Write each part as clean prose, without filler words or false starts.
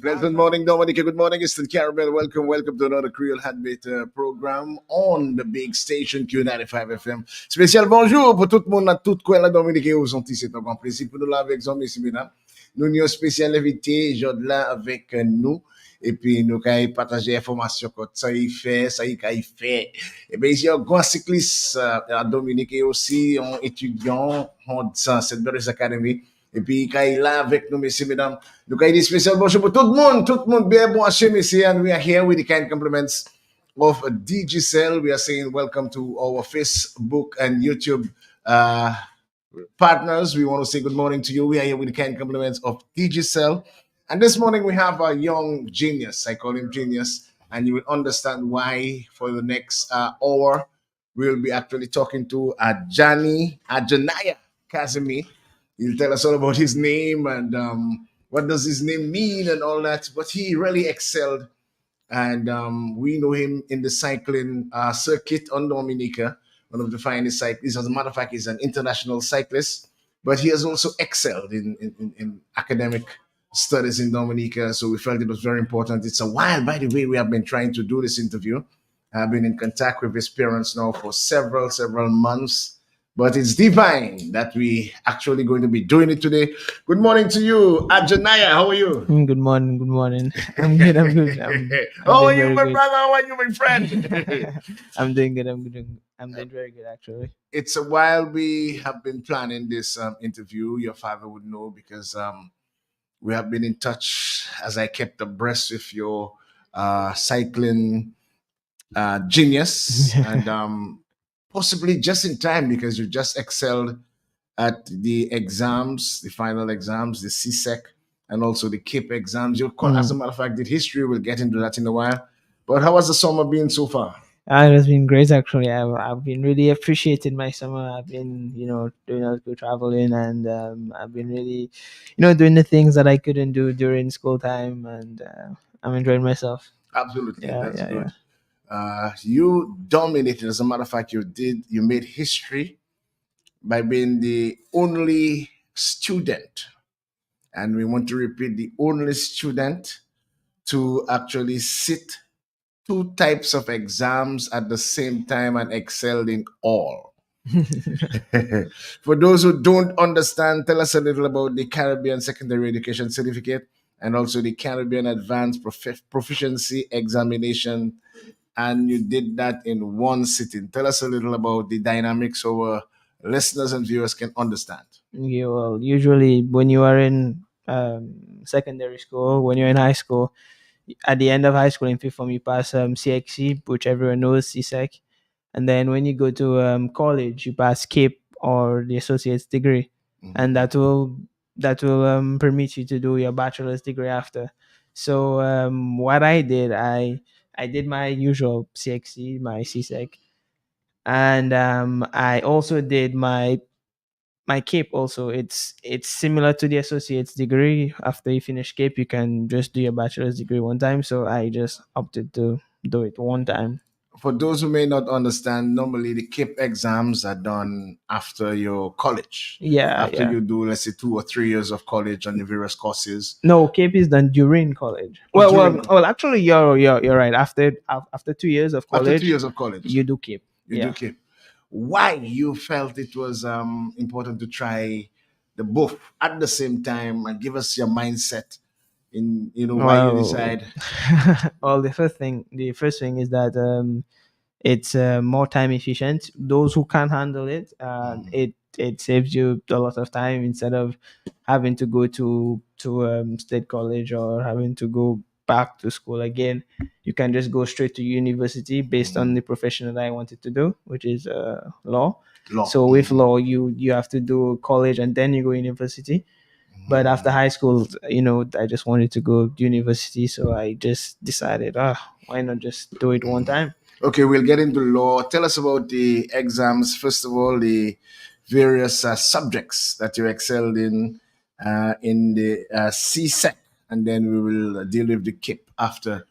Pleasant morning, Dominica. Good morning, Eastern Caribbean. Welcome to another Creole Heartbeat program on the big station Q95 FM. Spécial bonjour pour tout le monde, à tout quoi la Dominique et aux Antilles. C'est un grand plaisir pour nous là avec Zombie Simina. Nous avons un spécial invité, Jodla, avec nous. Et puis, nous allons partager informations comme ça, il fait, ça, il fait. Et bien, ici, un grand cycliste à Dominique et aussi un étudiant en cette belle académie. Et puis, quand il est là avec nous, messieurs, mesdames, donc il est spécial bonjour pour tout le monde bien branché, messieurs, and we are here with the kind compliments of DigiCell. We are saying welcome to our Facebook and YouTube partners. We want to say good morning to you. We are here with the kind compliments of DigiCell. And this morning we have a young genius. I call him genius, and you will understand why for the next hour. We'll be actually talking to Ajani Ajanaya Kazimi. He'll tell us all about his name and what does his name mean and all that. But he really excelled, and we know him in the cycling circuit on Dominica, one of the finest cyclists. As a matter of fact, he's an international cyclist, but he has also excelled in academic studies in Dominica. So we felt it was very important. It's a while, by the way, we have been trying to do this interview. I've been in contact with his parents now for several months. But it's divine that we actually going to be doing it today. Good morning to you, Ajanaya. How are you? Good morning. Good morning. I'm good. I'm good. How are doing you, very my good. brother? How are you, my friend? I'm doing good. I'm doing very good, actually. It's a while we have been planning this interview. Your father would know because we have been in touch as I kept abreast with your cycling genius and possibly just in time because you just excelled at the exams, the final exams, the CSEC, and also the CAPE exams. As a matter of fact, did history. We'll get into that in a while. But how has the summer been so far? It has been great, actually. I've been really appreciating my summer. I've been, doing a lot of traveling, and I've been really, doing the things that I couldn't do during school time, and I'm enjoying myself. Absolutely, Yeah, that's yeah, good. You dominated. As a matter of fact, you made history by being the only student, and we want to repeat the only student to actually sit two types of exams at the same time and excelled in all. For those who don't understand, tell us a little about the Caribbean Secondary Education Certificate and also the Caribbean Advanced Proficiency Examination. And you did that in one sitting. Tell us a little about the dynamics so our listeners and viewers can understand. Yeah, well, usually when you are in secondary school, when you're in high school, at the end of high school in fifth form, you pass CXC, which everyone knows, CSEC. And then when you go to college, you pass CAPE or the associate's degree, and that will permit you to do your bachelor's degree after. So what I did, I did my usual CXC, my CSEC, and I also did my CAPE. Also, it's similar to the associate's degree. After you finish CAPE, you can just do your bachelor's degree one time. So I just opted to do it one time. For those who may not understand, normally the CAPE exams are done after your college. Yeah, After yeah. you do, let's say, 2 or 3 years of college on the various courses. No, CAPE is done during college. Oh, Well, during well, actually, you're right. After 2 years of After college, 2 years of college, you do CAPE. you do CAPE. Why you felt it was important to try the both at the same time and give us your mindset in why you Well, decide. well, the first thing is that it's more time efficient. Those who can handle it, it saves you a lot of time instead of having to go to state college or having to go back to school again. You can just go straight to university based on the profession that I wanted to do, which is law. Law. So with law, you have to do college and then you go university. But after high school, I just wanted to go to university, so I just decided, why not just do it one time? Okay, we'll get into law. Tell us about the exams. First of all, the various subjects that you excelled in the CSEC, and then we will deal with the KIP after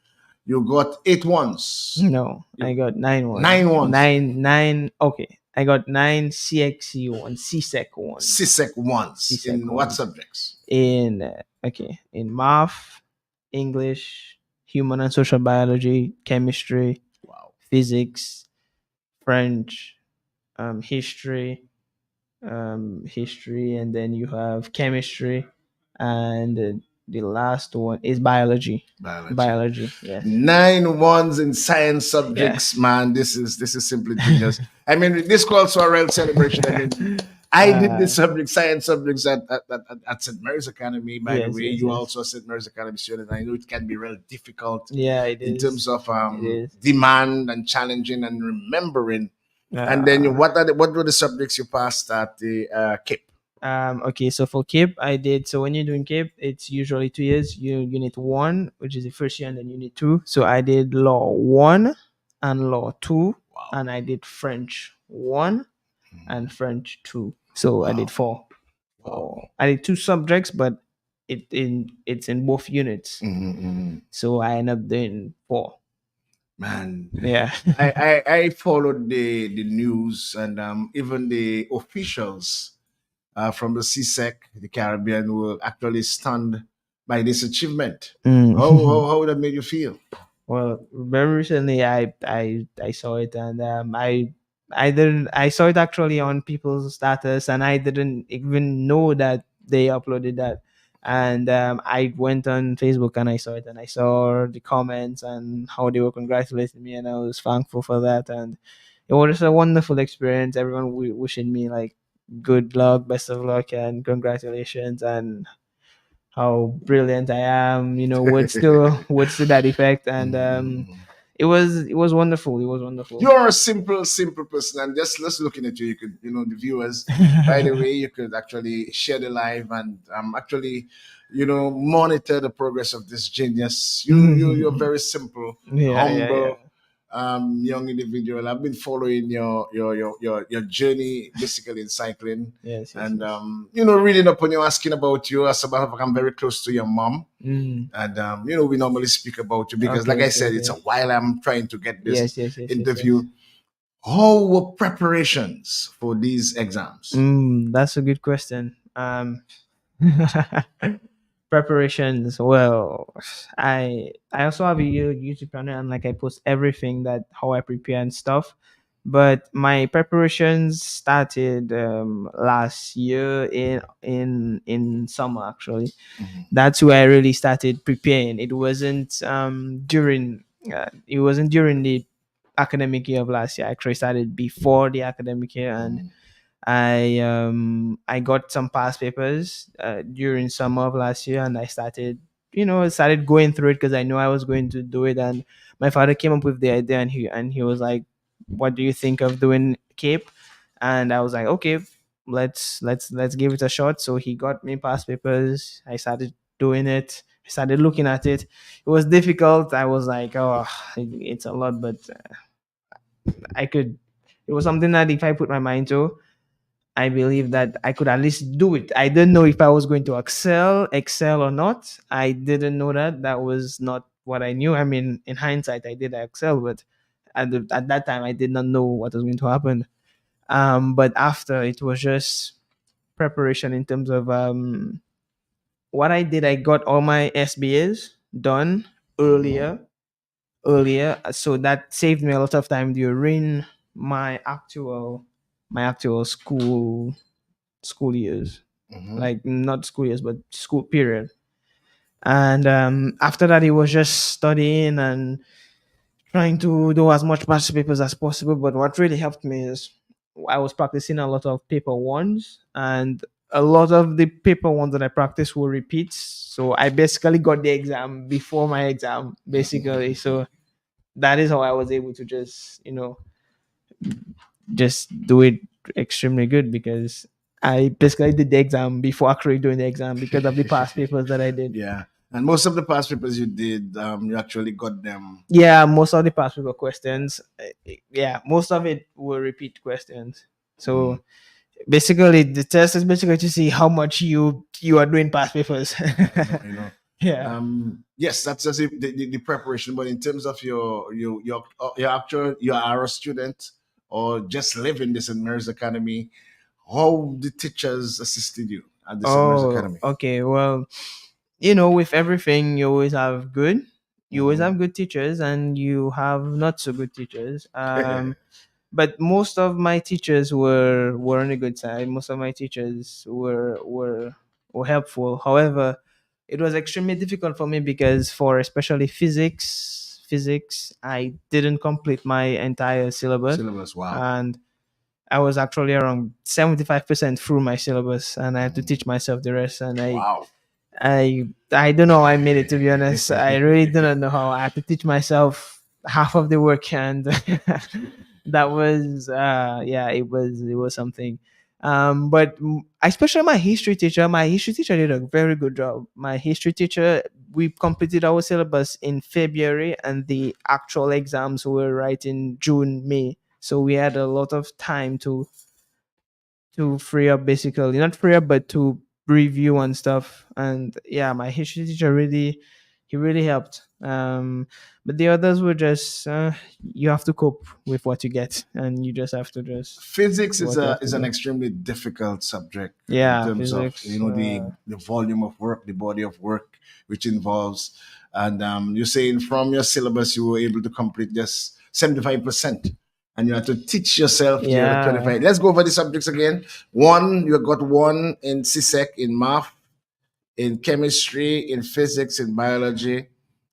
You got 8 ones. No, I You got nine nine ones. ones. Nine. Okay, I got nine CXE ones, CSEC ones, CSEC ones. CSEC In what ones subjects? in okay, in math, English, human and social biology, chemistry, Wow. physics, French, history, and then you have chemistry, and the last one is biology. Biology. Biology, yes, 9 ones in science yeah. subjects, man. This is simply genius. I mean, this calls for a real celebration. I mean, I did uh, this subject, science subjects at St. Mary's Academy. By the yes, way, yes, you yes. also a St. Mary's Academy student. I know it can be real difficult Yeah, it in terms is. of It is. demand and challenging and remembering. And then Uh, what were the subjects you passed at the CAPE? okay, so for CAPE, I did. So when you're doing CAPE, it's usually 2 years. Unit one, which is the first year, and then unit two. So I did law one and law two, Wow, and I did French one and French two. So I did wow, four. wow. I did two subjects, but it's in both units. Hmm. So I end up doing four. Man, Yeah. I followed the news and even the officials from the CSEC, the Caribbean, were actually stunned by this achievement. Mm. How would that made you feel? Well, very recently I saw it, and I saw it actually on people's status, and I didn't even know that they uploaded that. And I went on Facebook and I saw it, and I saw the comments and how they were congratulating me, and I was thankful for that. And it was a wonderful experience. Everyone wishing me like good luck, best of luck, and congratulations, and how brilliant I am, words to that effect. And Mm. it was wonderful. It was wonderful. You're a simple person, and just looking at you, you could, the viewers. By the way, you could actually share the live and actually, monitor the progress of this genius. You're very simple, Yeah, yeah, yeah. humble, young individual. I've been following your journey, basically in cycling, Yes, yes, and yes. reading up on you, asking about you. As a matter of fact, I'm very close to your mom. Mm. And we normally speak about you because, like Okay, I okay, said, it's a okay. while I'm trying to get this Yes, yes, yes, yes, interview. yes. How were preparations for these exams? That's a good question. Preparations. Well, I also have a YouTube channel, and like I post everything that how I prepare and stuff. But my preparations started last year in summer actually. Mhm, That's where I really started preparing. It wasn't during the academic year of last year. I actually started before the academic year, and mhm, I got some past papers during summer of last year, and I started going through it because I knew I was going to do it. And my father came up with the idea, and he was like, "What do you think of doing Cape?" And I was like, "Okay, let's give it a shot." So he got me past papers. I started doing it. I started looking at it. It was difficult. I was like, "Oh, it's a lot," but I could. It was something that if I put my mind to, I believe that I could at least do it. I didn't know if I was going to excel or not. I didn't know that. That was not what I knew. I mean, in hindsight, I did excel, but at that time, I did not know what was going to happen. But after, it was just preparation in terms of what I did. I got all my SBAs done mhm, earlier, so that saved me a lot of time during my actual school years, mhm. like not school years but school period. And after that it was just studying and trying to do as much past papers as possible. But what really helped me is I was practicing a lot of paper ones, and a lot of the paper ones that I practiced were repeats. So I basically got the exam before my exam, basically. So that is how I was able to just do it extremely good, because I basically did the exam before actually doing the exam because of the past papers that I did. Yeah, and most of the past papers you did, you actually got them. Yeah, most of the past paper questions, yeah, most of it were repeat questions. Mm. So basically, the test is basically to see how much you are doing past papers. I know, I know. Yeah. Yes, that's just the preparation. But in terms of your actual you are a student or just living this in Mayor's Academy, how the teachers assisted you at the St. Mary's Oh, Academy? okay. Well, with everything, you always Hmm. have good teachers, and you have not so good teachers. But most of my teachers were on a good side. Most of my teachers were helpful. However, it was extremely difficult for me because for especially physics, I didn't complete my entire syllabus, Syllabus. Wow. and I was actually around 75% through my syllabus, and I had to teach Mhm. myself the rest. And Wow. I don't know how I made it, to be honest. I really do not know how. I had to teach myself half of the work, and that was yeah, it was something. But especially my history teacher did a very good job. My history teacher, we completed our syllabus in February, and the actual exams were right in June, May. So we had a lot of time to free up, basically not free up, but to review and stuff. And yeah, my history teacher really, he really helped. But the others were just you have to cope with what you get, and you just have to just Physics do what you have to is an do. extremely difficult subject in Yeah, terms of physics. the volume of work, the body of work which involves, and you're saying from your syllabus you were able to complete just 75%, and you have to teach yourself the other Yeah, 25. Let's go over the subjects again. One, you got one in CSEC, in math, in chemistry, in physics, in biology,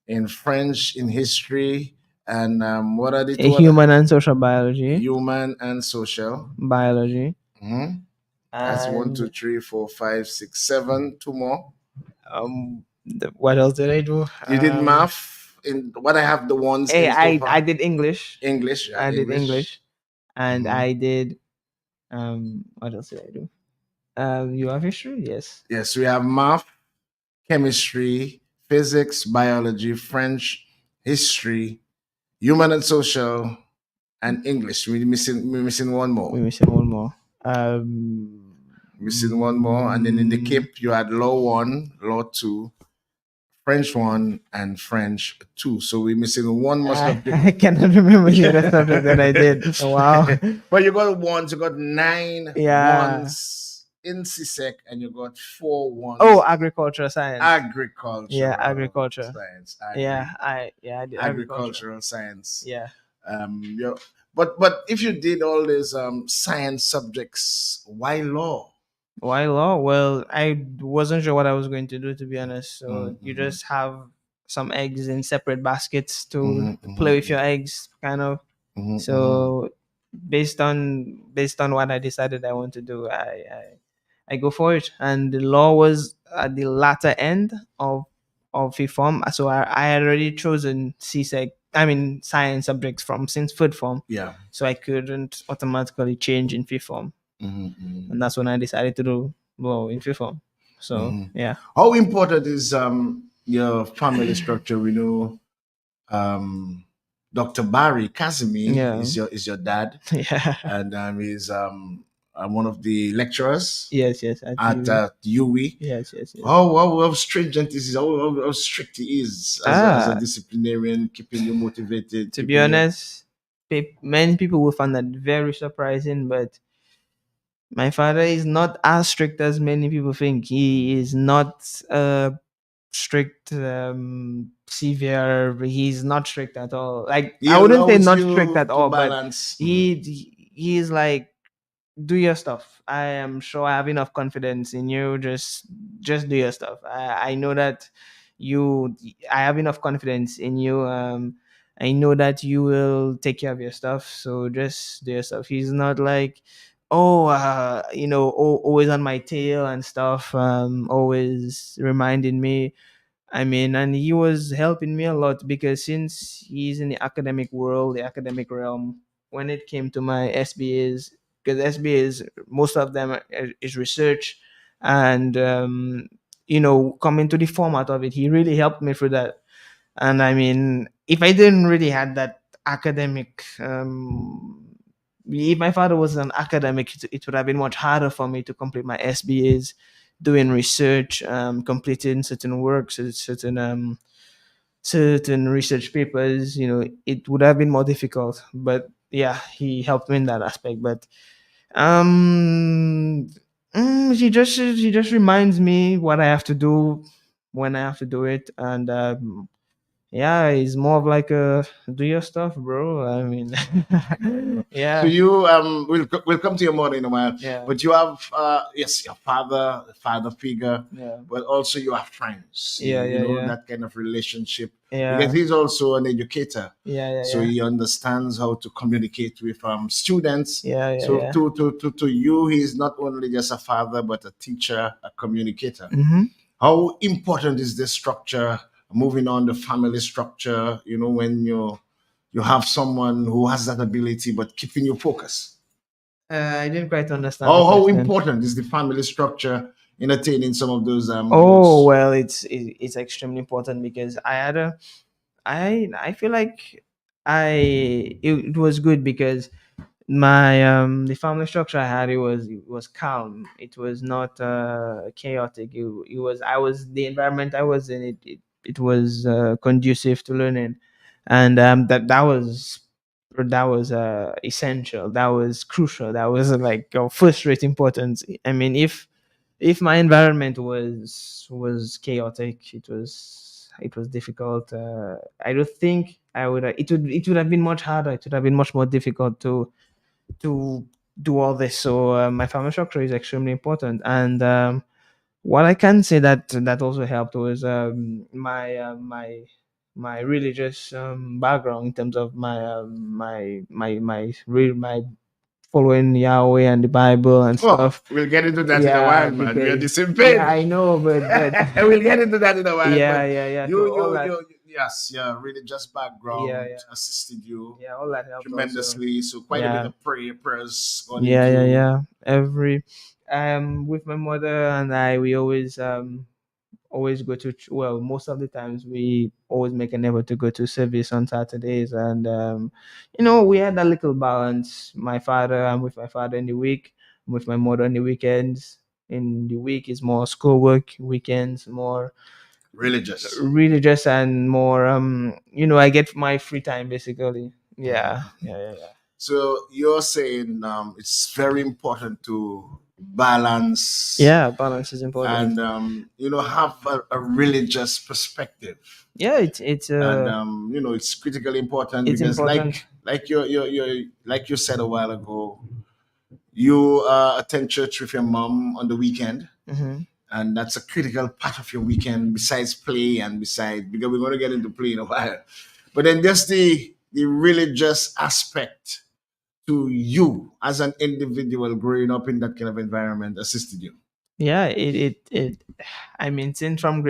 in French, in history, and what are the a two other? human and social biology, Human and social. biology, Mhm. That's one, two, and three, four, five, six, seven. Two more. what else did I do? You did math. In what I have the ones Hey, in I over did English. English. Yeah, I did English. English, and Hmm. I did what else did I do? You have history? Yes. Yes, we have math, chemistry, physics, biology, French, history, human and social, and English. We're missing one more. We're missing one more. Um, Missing one more. And then in the CAPE, you had law one, law two, French one, and French two. So we're missing one more subject. I cannot remember the other subject that I did. Wow. But you got ones, you got nine Yeah. ones in CSEC, and you got four Oh, ones agricultural science. Yeah, agricultural agriculture. science, I did agriculture. agricultural science. Yeah. You but if you did all these science subjects, why law? Why law? Well, I wasn't sure what I was going to do, to be honest. So you Mm-hmm, just have some eggs in separate baskets to mm-hmm, play with mm-hmm, your eggs, kind of. mm-hmm, So based on what I decided I want to do, I go for it. And the law was at the latter end of fifth form, so I had already chosen CSEC. I mean science subjects from since fifth form, yeah. so I couldn't automatically change in fifth form, Mm-hmm, and that's when I decided to do law in fifth form. So mm-hmm. yeah, How important is your family structure? We know um, Dr. Barry Kazimi yeah, is your dad, yeah, and he's one of the lecturers yes, yes, at at you, UWE. yes, yes, yes. How stringent is he? How strict he is as a Ah, disciplinarian, keeping you motivated, to be keeping you. honest, many people will find that very surprising, but my father is not as strict as many people think. He is not strict, severe. He's not strict at all. Like He I wouldn't say allows not strict you at to all, but balance. Mhm. he's like, do your stuff. I am sure I have enough confidence in you. Just do your stuff. I know that you. I have enough confidence in you. I know that you will take care of your stuff. So just do your stuff. He's not like, oh, always on my tail and stuff. Always reminding me. I mean, and he was helping me a lot because since he's in the academic world, the academic realm, when it came to my SBAs, because SBAs, most of them is research, and coming to the format of it, he really helped me through that. And I mean, if I didn't really had that academic, if my father was an academic, it would have been much harder for me to complete my SBAs doing research, completing certain works, certain research papers, it would have been more difficult. But yeah, he helped me in that aspect. But um, she just reminds me what I have to do when I have to do it, and yeah, it's more of like a do your stuff, bro. I mean, So yeah, you we'll come to your mother in a while, yeah, but you have yes, your father, the father figure, yeah, but also you have friends. yeah, You yeah, know yeah, that kind of relationship because yeah, he's also an educator, yeah, yeah, so yeah, he understands how to communicate with students. yeah, yeah, So yeah. to you, he's not only just a father but a teacher, a communicator. Mm-hmm. How important is this structure? Moving on the family structure, when you have someone who has that ability but keeping you focused. I didn't quite understand the How question. important is the family structure in attaining some of those Oh goals? well, it's extremely important because I feel like it was good because my the family structure I had, it was calm. It was not chaotic. It was I was the environment I was in. It was conducive to learning, and that was essential. That was crucial. That was like of first rate importance. I mean, if my environment was chaotic, it was difficult. I don't think I would. It would have been much harder. It would have been much more difficult to do all this. So my family structure is extremely important, and what I can say that also helped was my religious background in terms of my following Yahweh and the Bible and Oh, stuff. we'll get into that in a Yeah, while, man. We are the because same yeah, page. I know, but We'll get into that in a while. yeah, But yeah, yeah. So you, all you, that, you, yes, yeah, religious yeah, background yeah, assisted you yeah, all that helped also. tremendously. So quite a bit Yeah, of prayers gone yeah, yeah, into. yeah. Every with my mother and I, we always go to well, most of the times we always make an effort to go to service on Saturdays, and we had a little balance. I'm with my father in the week, I'm with my mother on the weekends. In the week is more schoolwork, weekends more Religious. religious, and more I get my free time basically. Yeah, yeah, yeah, yeah. So you're saying it's very important to balance Yeah, balance is important. and have a religious perspective, Yeah, it's and it's critically important it's because important. like you said a while ago, you attend church with your mom on the weekend, Hmm. and that's a critical part of your weekend besides play and besides because we're going to get into play in a while, but then just the religious aspect to you as an individual growing up in that kind of environment assisted you. Yeah, it I mean, since from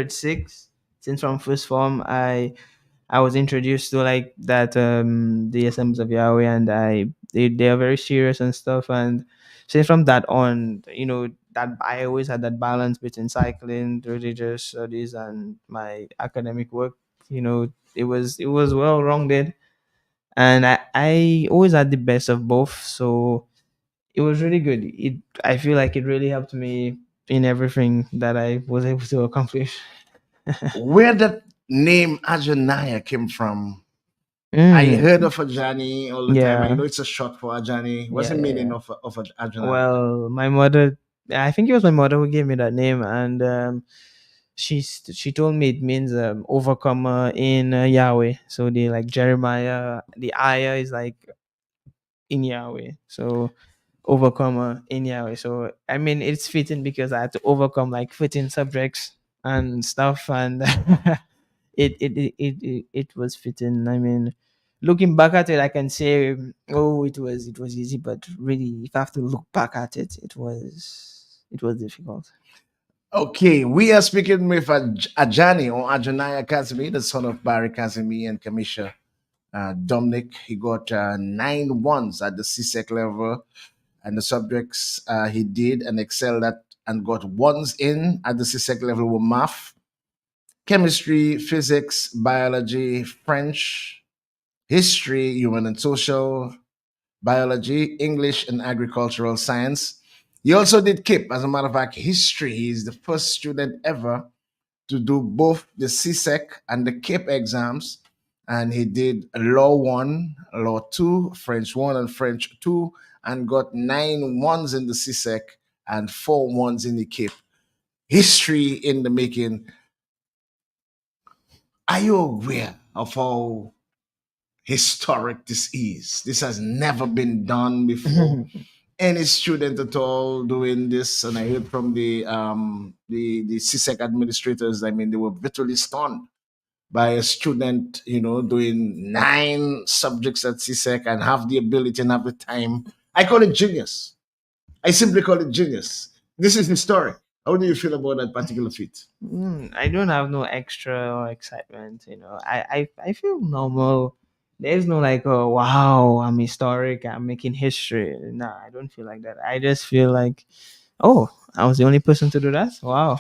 first form, I was introduced to like that the assemblies of Yahweh, and they are very serious and stuff. And since from that on, that I always had that balance between cycling, religious studies, and my academic work. It was well rounded, and I always had the best of both. So it was really good. I feel like it really helped me in everything that I was able to accomplish. Where that name Ajaniah came from? I Mm, heard of Ajani all the time. I yeah, know it's a short for Ajani. What's yeah, the yeah, meaning yeah. of Ajaniah? Well, my mother, I think it was my mother who gave me that name, and she told me it means overcomer in Yahweh. So the like Jeremiah, the ayah is like in Yahweh. So overcomer in Yahweh. So I mean, it's fitting because I had to overcome like 15 subjects and stuff, and it was fitting. I mean, looking back at it, I can say, oh, it was easy, but really, if I have to look back at it, it was difficult. Okay, we are speaking with Ajani or Ajaniah Kazimi, the son of Barry Kazimi and Kamisha Dominic. He got 9 ones at the CSEC level, and the subjects he did and excelled at and got ones in at the CSEC level were math, chemistry, physics, biology, French, history, human and social, biology, English, and agricultural science. He also did KIP. As a matter of fact, history. He's the first student ever to do both the CSEC and the KIP exams. And he did Law 1, Law 2, French 1, and French 2, and got 9 ones in the CSEC and 4 ones in the KIP. History in the making. Are you aware of how historic this is? This has never been done before. Any student at all doing this, and I heard from the CSEC administrators. I mean, they were virtually stunned by a student, doing 9 subjects at CSEC and have the ability and have the time. I call it genius. I simply call it genius. This is historic. How do you feel about that particular feat? I don't have no extra or excitement. I feel normal. There's no like, oh wow, I'm historic. I'm making history. Nah, I don't feel like that. I just feel like, oh, I was the only person to do that. Wow,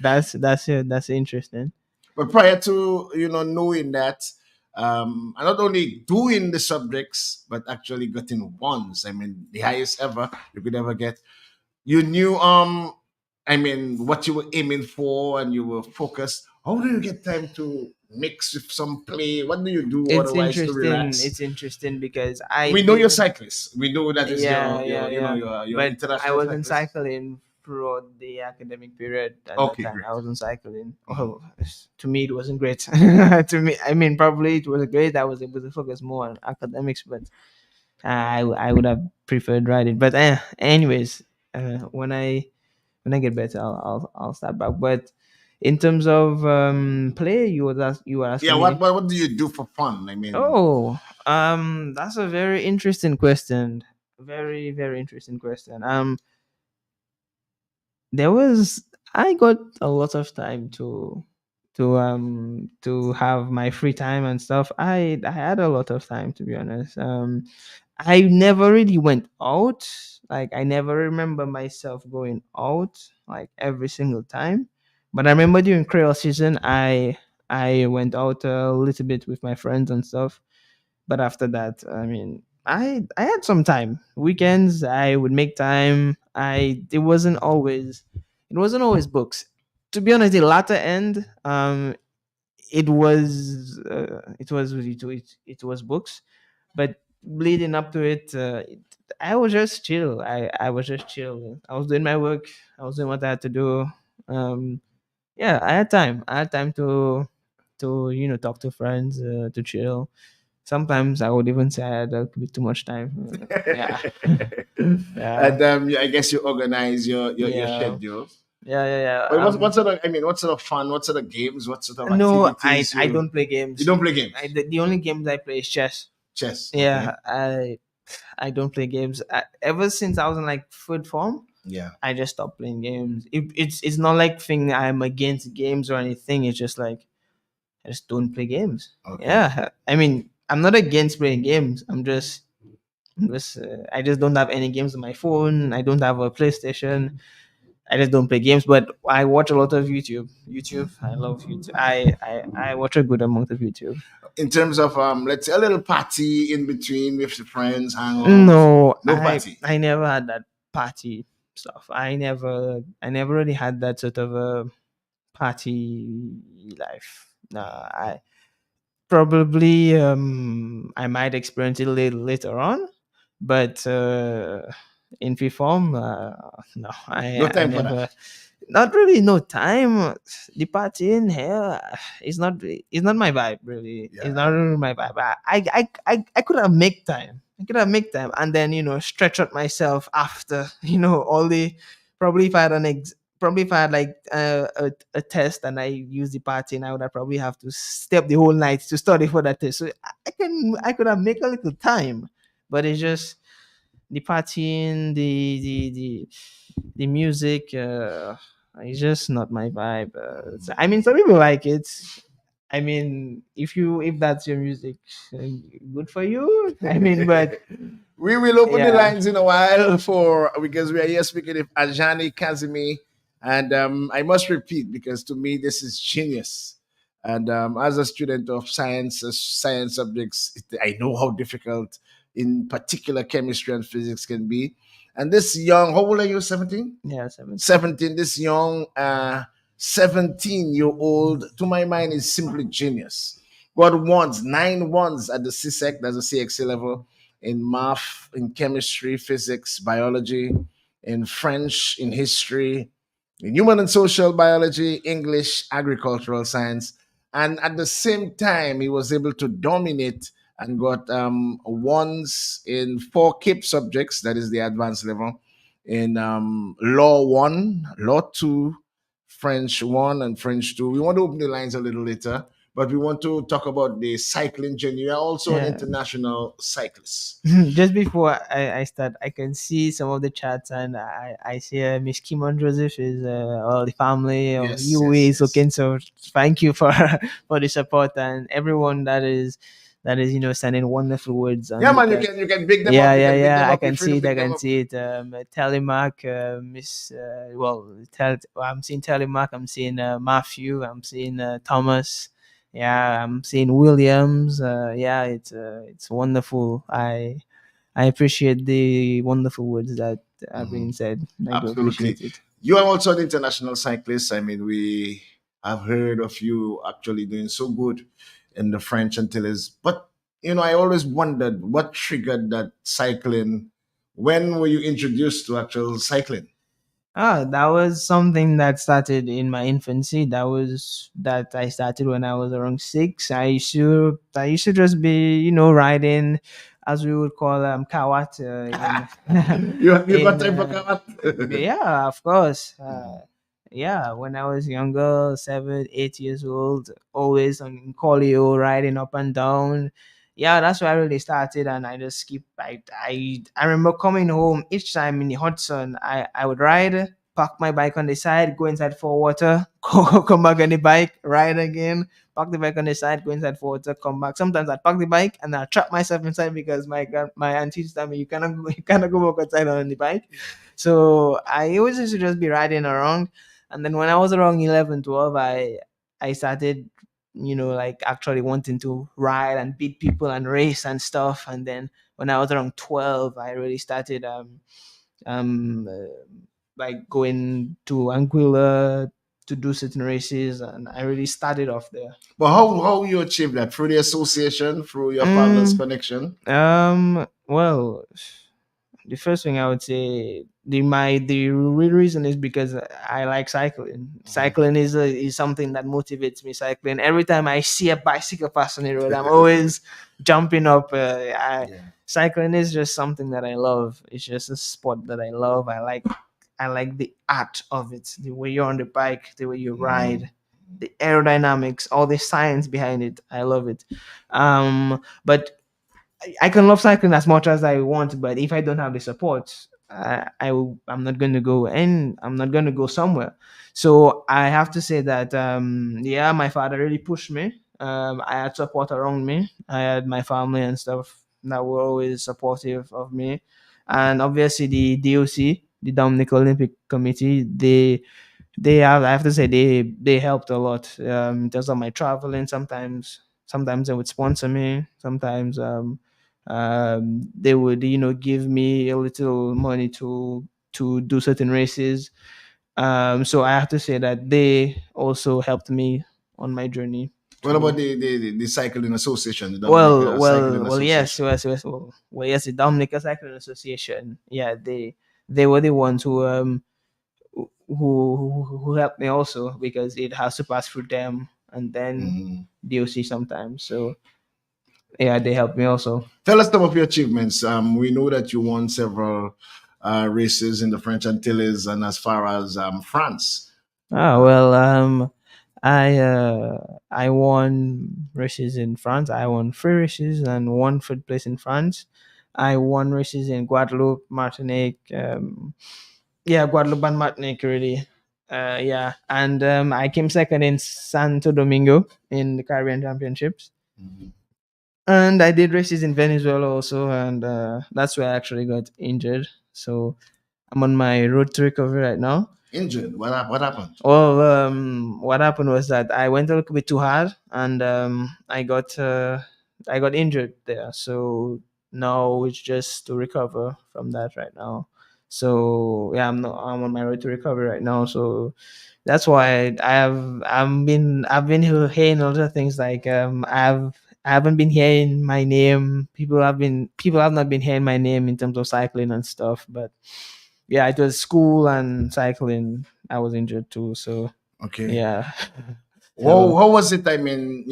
that's it. That's interesting. But prior to knowing that, and not only doing the subjects, but actually getting ones. I mean, the highest ever you could ever get. You knew, I mean, what you were aiming for, and you were focused. How do you get time to mix with some play? What do you do It's otherwise to interesting. relax? It's interesting because I We know you're didn't. cyclist. We know that is Yeah, yeah, your yeah. your But I international wasn't cyclist. cycling throughout the academic period at that Okay, time. great. I wasn't cycling. Mhm. Oh, to me, it wasn't great. To me, I mean, probably it was great. I was able to focus more on academics, but I would have preferred riding. But anyways, when I get better, I'll start back. But in terms of play, you were Yeah. asking What, me. what what do you do for fun? I mean, Oh, that's a very interesting question. Very, very interesting question. There was I got a lot of time to have my free time and stuff. I had a lot of time, to be honest. I never really went out. Like I never remember myself going out like every single time. But I remember during Creole season, I went out a little bit with my friends and stuff. But after that, I mean, I had some time. Weekends, I would make time. It wasn't always books. To be honest, the latter end, it was books, but leading up to it, I was just chill. I was just chill. I was doing my work. I was doing what I had to do. Um, yeah, I had time. I had time to talk to friends, to chill. Sometimes I would even say I had a bit too much time. Yeah, yeah, and I guess you organize your yeah, schedule. yeah, yeah, But yeah. what sort of, I mean, what sort of fun, what sort of games, what sort of No, I activities I don't play you games. don't play games? The only games I play is chess. Chess, okay. Yeah, I don't play games. Ever since I was in like food form, Yeah, I just stopped playing games. It's not like thing I'm against games or anything. It's just like I just don't play games. okay. Yeah, I mean I'm not against playing games. I just don't have any games on my phone. I don't have a PlayStation. I just don't play games, but I watch a lot of YouTube. YouTube, I love YouTube. I watch a good amount of YouTube. In terms of let's say a little party in between with the friends, hang out. No, No I party. I never had that party stuff. I never really had that sort of a party life. No, I probably I might experience it a little later on, but in free form, no, I No I time for that. never. Not really, no time. The partying here it's not my vibe really. It's not Yeah. really my vibe. I could have make time. I could have make time and then stretch out myself after all the probably if I had probably if I had like a test and I use the party and I would have probably have to stay up the whole night to study for that test. So I could have make a little time, but it's just the partying, the music. It's just not my vibe. I mean, some people like it. I mean, if that's your music, uh, good for you. I mean, but We will open the yeah. lines in a while for because we are here speaking with Ajani Kazimi, and I must repeat because to me this is genius. And as a student of science subjects, I know how difficult in particular chemistry and physics can be. And this young, how old are you? 17? Yeah, 17. 17, this young 17-year-old, to my mind, is simply genius. Got ones, 9 ones at the CSEC, that's the CXC level, in math, in chemistry, physics, biology, in French, in history, in human and social biology, English, agricultural science. And at the same time, he was able to dominate and got ones in 4 CAPE subjects, that is the advanced level, in Law 1, Law 2, French 1, and French 2. We want to open the lines a little later, but we want to talk about the cycling journey. You are also an Yeah. international cyclist. Just before I start, I can see some of the chats, and I see Miss Kimon Joseph is all the family of Yes, you yes, is yes. looking. So thank you for for the support and everyone that is sending wonderful words Yeah, on the man, chat. you can big them Yeah, up. You yeah, can big yeah. them I up. You're can free to see it. I big them can up. see it. Telemark, Miss. I'm seeing Telemark. I'm seeing Matthew. I'm seeing Thomas. Yeah, I'm seeing Williams. Yeah, it's wonderful. I appreciate the wonderful words that have been said. I do Absolutely. appreciate it. You are also an international cyclist. I mean, we have heard of you actually doing so good in the French Antilles. But, I always wondered what triggered that cycling. When were you introduced to actual cycling? That was something that started in my infancy. That I started when I was around 6. I used to just be, riding, as we would call kawat in You got in time for Kamat? yeah, of course. Yeah, when I was younger, 7, 8 years old, always on Colio, riding up and down. Yeah, that's where I really started, and I just keep. I remember coming home each time in the hot sun. I would ride, park my bike on the side, go inside for water, come back on the bike, ride again, park the bike on the side, go inside for water, come back. Sometimes I park the bike and I trap myself inside because my auntie used to tell me you cannot go back outside on the bike. So I always used to just be riding around. And then when I was around 11, 12, I started, like actually wanting to ride and beat people and race and stuff. And then when I was around 12, I really started um uh, like going to Anguilla to do certain races, and I really started off there. But how you achieve that? Through the association, through your father's Mm, connection? well, the first thing I would say, the real reason is because I like cycling. Cycling is something that motivates me. Cycling. Every time I see a bicycle passing the road, I'm always jumping up. Yeah. Cycling is just something that I love. It's just a sport that I love. I like the art of it, the way you're on the bike, the way you ride, the aerodynamics, all the science behind it. I love it. But I can love cycling as much as I want, but if I don't have the support, I'm not going to go, and I'm not going to go somewhere. So I have to say that yeah, my father really pushed me. I had support around me. I had my family and stuff that were always supportive of me, and obviously the DOC, the Dominican Olympic Committee, I have to say they helped a lot in terms of my traveling. Sometimes they would sponsor me. Sometimes they would give me a little money to do certain races. So I have to say that they also helped me on my journey What about to. the cycling association, the Well, Dominica well, Cycling well. Yes, Association? yes, yes. Well, yes. The Dominica Cycling Association. Yeah, they were the ones who helped me also, because it has to pass through them and then Mhm. DOC sometimes. So yeah, they helped me also. Tell us some of your achievements. We know that you won several races in the French Antilles and as far as France. Well, I won races in France. I won 3 races and won third place in France. I won races in Guadeloupe, Martinique. Yeah, Guadeloupe and Martinique really. Yeah, and I came second in Santo Domingo in the Caribbean Championships. Mhm. And I did races in Venezuela also, and that's where I actually got injured. So I'm on my road to recovery right now. Injured. What happened? Well, what happened was that I went a little bit too hard, and I got injured there. So now it's just to recover from that right now. So yeah, I'm on my road to recovery right now. So that's why I've been hearing other things like I haven't been hearing my name. People have not been hearing my name in terms of cycling and stuff. But yeah, it was school and cycling. I was injured too. So Okay. yeah. Well, So how was it? I mean,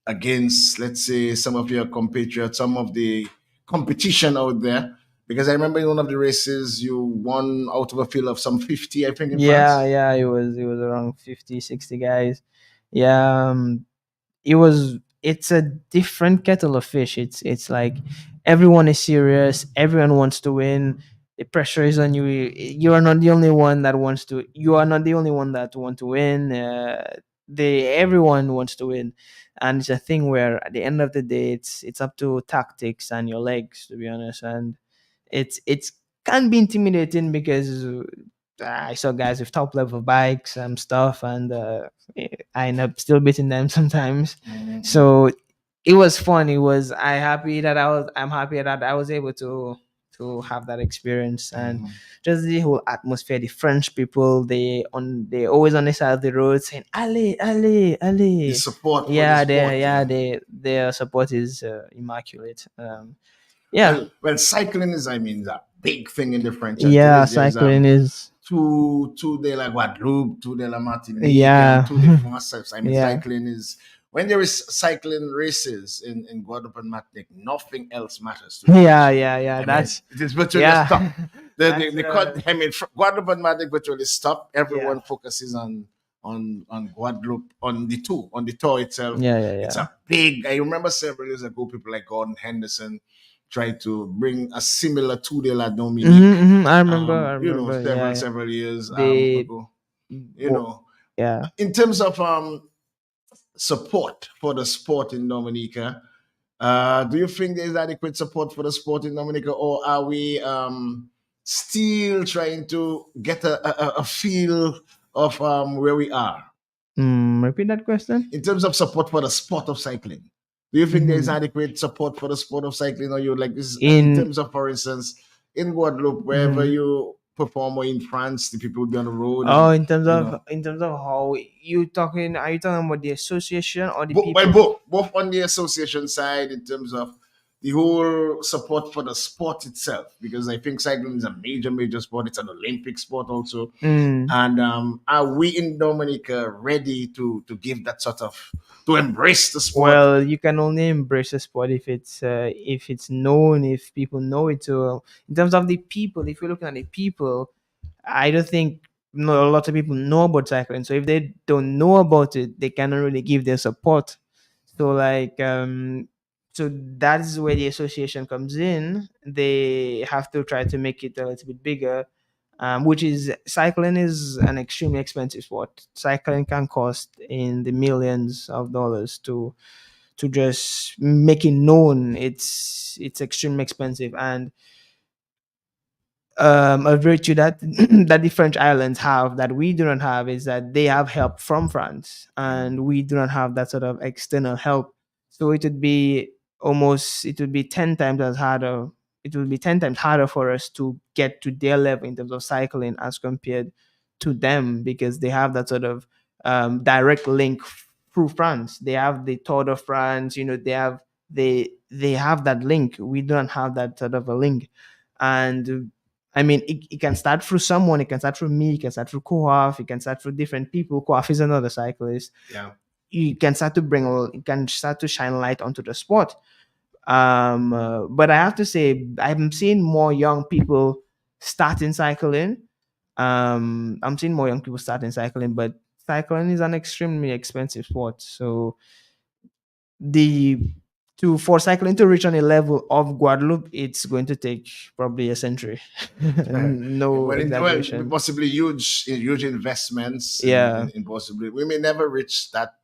against, let's say, some of your compatriots, some of the competition out there? Because I remember in one of the races you won out of a field of some 50, I think, in yeah, France. yeah, it was around 50, 60 guys. Yeah, it's a different kettle of fish. It's like everyone is serious, everyone wants to win. The pressure is on you. You are not the only one that wants to you are not the only one that want to win. Everyone wants to win, and it's a thing where at the end of the day it's up to tactics and your legs, to be honest. And it's can be intimidating because I saw guys with top level bikes and stuff, and I end up still beating them sometimes. Mhm. So it was fun. I'm happy that I was able to have that experience. And Mhm. just the whole atmosphere. The French people, they always on the side of the road saying "Allez, allez, The allez." support for the Yeah, sport, yeah. their support is immaculate. Yeah, Well, cycling is, I mean, a big thing in the French yeah, Antilles. There's cycling is Tour de la Guadeloupe, Tour de la Martinique, and yeah. Tour de France. I mean, Yeah. cycling is when there is cycling races in Guadeloupe and Martinique, nothing else matters, to be Yeah, honest. yeah, yeah. I mean, That's it is virtually yeah. stop. That's I mean, Guadeloupe and Martinique virtually stop. yeah. Everyone focuses on Guadeloupe, on the tour itself. Yeah, yeah, It's yeah. a big. I remember several years ago, people like Gordon Henderson tried to bring a similar Tour de la Dominique. I remember, yeah. Several years They ago. You bo- know, yeah. in terms of support for the sport in Dominica, do you think there is adequate support for the sport in Dominica, or are we still trying to get a feel of where we are Repeat that question. in terms of support for the sport of cycling? Do you think there is hmm adequate support for the sport of cycling, or you like this in In terms of, for instance, in Guadeloupe, wherever mhm. you perform, or in France, the people will be on the road and you know In terms of how you talking, are you talking about the association or the well, people? both on the association side in terms of the whole support for the sport itself, because I think cycling is a major sport. It's an Olympic sport also, Mm. and are we in Dominica ready to give that sort of to embrace the sport? Well, you can only embrace a sport if it's known, if people know it. So, in terms of the people, if you're looking at the people, I don't think a lot of people know about cycling. So if they don't know about it, they cannot really give their support. So so that's where the association comes in. They have to try to make it a little bit bigger. Which is cycling is an extremely expensive sport. Cycling can cost in the millions of dollars to just make it known. It's extremely expensive, and a virtue that that the French islands have that we do not have is that they have help from France, and we do not have that sort of external help. So it would be 10 times as harder. It would be 10 times harder for us to get to their level in terms of cycling as compared to them because they have that sort of direct link through France. They have the Tour de France. They have that link. We don't have that sort of a link, and I mean, it can start through someone. It can start through me. It can start through Koaf. It can start through different people. Koaf is another cyclist. Yeah. You can start to you can start to shine light onto the sport. But I have to say, I'm seeing more young people starting cycling. I'm seeing more young people starting cycling, but cycling is an extremely expensive sport. So the to for cycling to reach on a level of Guadeloupe, it's going to take probably a century. No Well, exaggeration. possibly huge investments Yeah. in possibly we may never reach that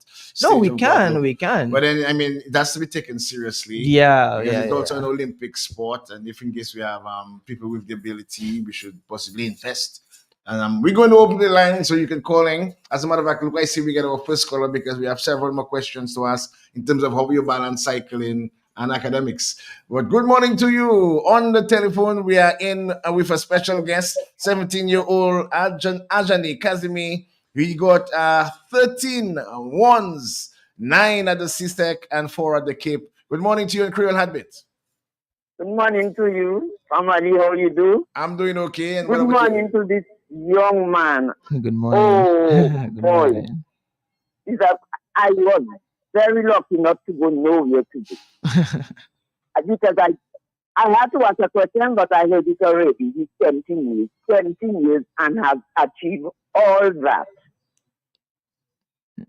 No, stage of Guadeloupe, we but can. then I mean it has to be taken seriously Yeah, because yeah, it's yeah, also an yeah. Olympic sport, and if in case we have people with the ability, we should possibly invest. And we're going to open the line so you can call in. As a matter of fact, look, I see we get our first caller because we have several more questions to ask in terms of how you balance cycling and academics. But good morning to you. On the telephone, we are in with a special guest, 17-year-old Ajani Kazimi. We got 13 ones, 9 at the CSTEC and 4 at the Cape. Good morning to you in Creole Heartbeat. Good morning to you, family. How you do? I'm doing okay, and what Good about you? morning to this young man. Good morning. Oh Good boy, morning. is that I was very lucky not to go nowhere today because I had to ask a question, but I heard it already. He's 17 years, and has achieved all that.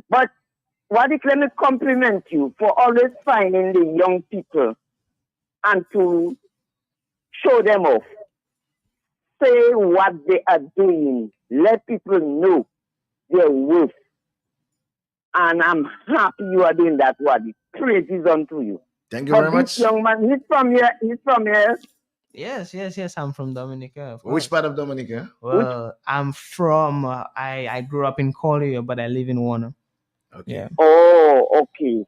But what if let me compliment you for always finding the young people and to show them off. Say what they are doing. Let people know their worth. And I'm happy you are doing that what praises unto you. Thank you But very this much. young man, he's from here. Yes. I'm from Dominica, of Which course. part of Dominica? Which Well, I'm from. I grew up in Collier, but I live in Warner. Yeah. Okay. okay.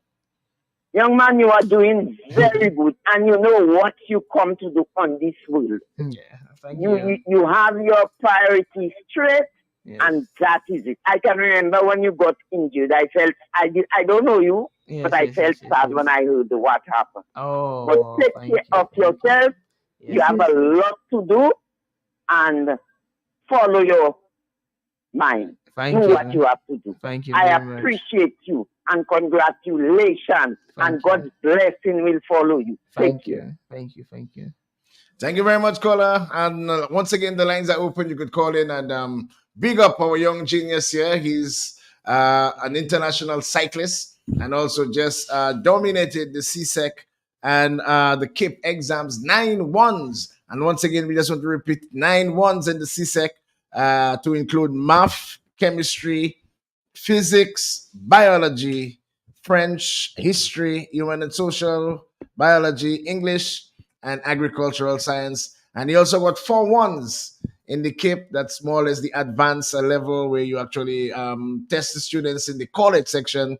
Young man, you are doing very good. And you know what you come to do on this world. Yeah. Thank You you. you, you have your priorities straight, Yes. and that is it. I can remember when you got injured. I don't know you, but Yes. I Yes. felt Yes. Yes. sad when Yes. I heard what happened. But Oh, take care thank you. of Thank you. yourself. You Yes. have Yes. a lot to do, and follow your mind. Do Thank what you. you have to do. Thank you I very much. appreciate you, and congratulations, and Thank you. God's blessing will follow you. Take Thank care. you. Thank you. Thank you. Thank you very much, caller. And once again, the lines are open. You could call in and big up our young genius here. He's an international cyclist and also just dominated the CSEC and the CAPE exams, 9 ones. And once again, we just want to repeat 9 ones in the CSEC to include math, chemistry, physics, biology, French, history, human and social, biology, English, and agricultural science. And he also got 4 ones in the CAPE. That's more or less the advanced level where you actually test the students in the college section.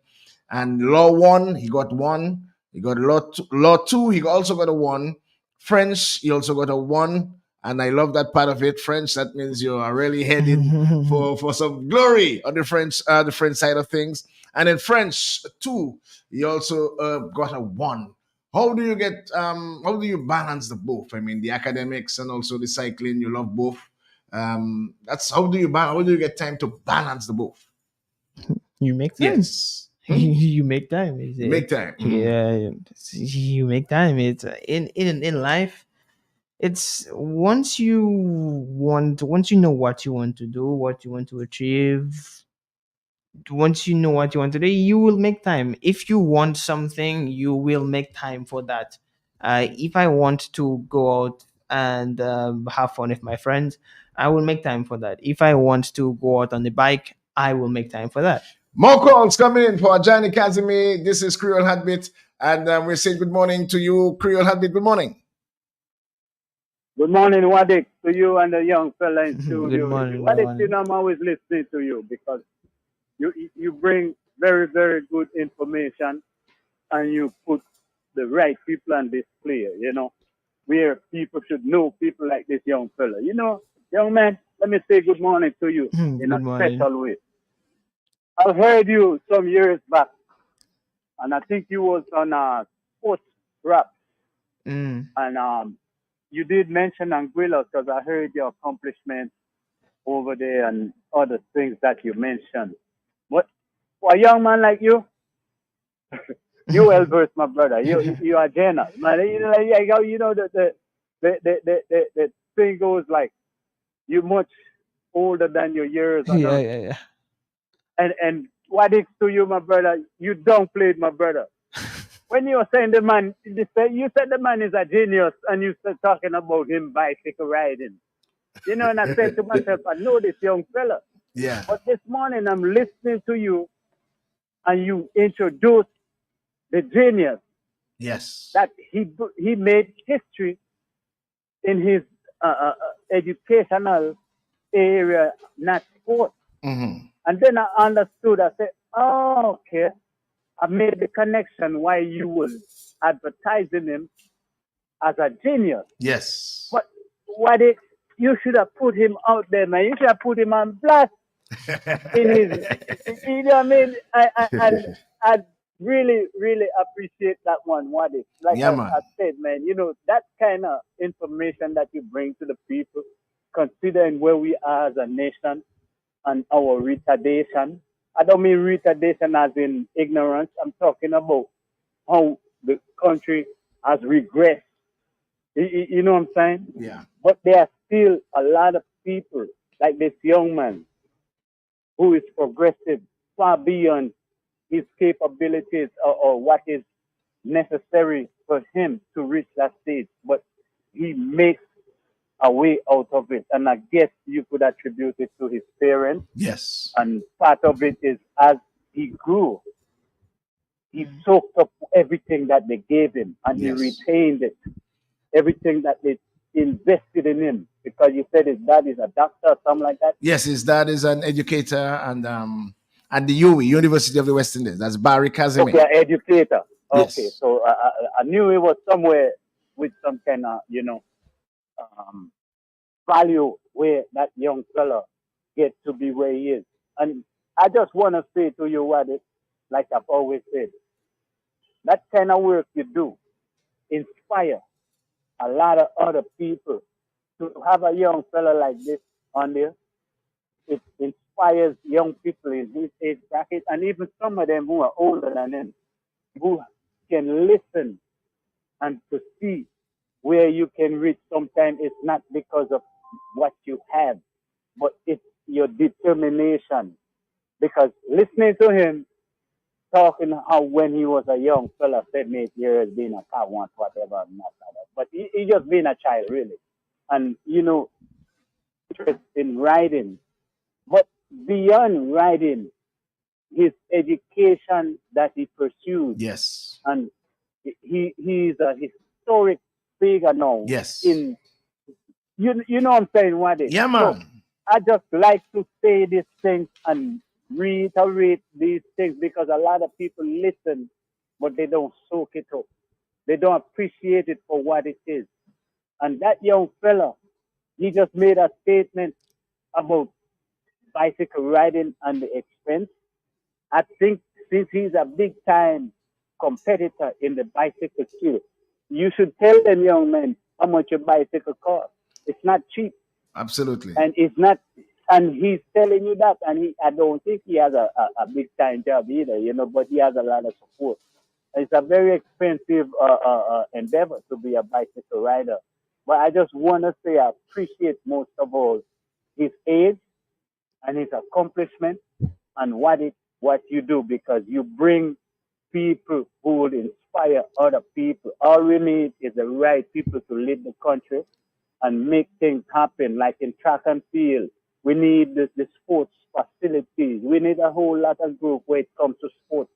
And law one, he got one. He got law two, he also got a one. French, he also got a one. And I love that part of it. French, that means you are really heading for some glory on the French side of things. And in French too, he also got a one. How do you balance the both? I mean, the academics and also the cycling. You love both. That's how do you get time to balance the both? You make time. Yes. You make time. You make time. Yeah. You make time. It's in life. It's once you know what you want to do, what you want to achieve. Once you know what you want to do, you will make time. If you want something, you will make time for that. If I want to go out and have fun with my friends, I will make time for that. If I want to go out on the bike, I will make time for that. More calls coming in for Johnny Kazimi. This is Creole Heartbeat, and we're saying good morning to you, Creole Heartbeat. Good morning. Good morning, Wadik, to you and the young fella in Good studio with you. morning. Good Wadik, you morning. know, I'm always listening to you because you bring very, very good information and you put the right people on display, where people should know people like this young fella. Young man, let me say good morning to you in Good a morning. special way. I heard you some years back, and I think you was on a sports rap, Mm. and you did mention Anguilla because I heard your accomplishments over there and other things that you mentioned. What for a young man like you well versed, my brother. You are general, man. The thing goes like you much older than your years on Yeah, earth, yeah, and what is to you, my brother? You don't play it, my brother. When you were saying the man, you said the man is a genius, and you started talking about him bicycle riding. And I said to myself, I know this young fella. Yeah. But this morning I'm listening to you and you introduce the genius Yes. that he made history in his educational area, not sport. Mm-hmm. And then I understood. I said, oh, okay. I made the connection why you was advertising him as a genius. Yes. But what if you should have put him out there, man? You should have put him on blast in his, you know what I mean? And I really, really appreciate that one. What if, like Yeah, I man. said, man, that kind of information that you bring to the people, considering where we are as a nation and our retardation. I don't mean retardation as in ignorance. I'm talking about how the country has regressed. You know what I'm saying? Yeah. But there are still a lot of people like this young man who is progressive far beyond his capabilities or what is necessary for him to reach that stage. But he makes a way out of it. And I guess you could attribute it to his parents. Yes. And part of it is as he grew, he soaked up everything that they gave him and he Yes. retained it, everything that they invested in him. Because you said his dad is a doctor or something like that. Yes, his dad is an educator and at the UWI, University of the West Indies. That's Barry Kazemi. Okay, an educator. Okay, Yes. so I knew he was somewhere with some kind of, um, value where that young fella gets to be where he is. And I just want to say to you, what it, like I've always said, that kind of work you do inspire a lot of other people to have a young fella like this on there. It inspires young people in his age bracket and even some of them who are older than him who can listen and to see where you can reach. Sometimes it's not because of what you have, but it's your determination. Because listening to him talking how when he was a young fella, 7, 8 years, being a car once, whatever, not like that. But he just being a child, really. And, interest in writing. But beyond writing, his education that he pursued, Yes. and he's a historic figure now Yes. in you know what I'm saying, what it. Yeah, So man. I just like to say these things and reiterate these things because a lot of people listen, but they don't soak it up. They don't appreciate it for what it is. And that young fella, he just made a statement about bicycle riding and the expense. I think since he's a big time competitor in the bicycle field, you should tell them young men how much a bicycle costs. It's not cheap, Absolutely. and it's not. And he's telling you that, and I don't think he has a big time job either, but he has a lot of support. It's a very expensive endeavor to be a bicycle rider. But I just want to say I appreciate most of all his age and his accomplishment and what you do because you bring people who will inspire other people. All we need is the right people to lead the country and make things happen, like in track and field. We need the sports facilities. We need a whole lot of group when it comes to sports.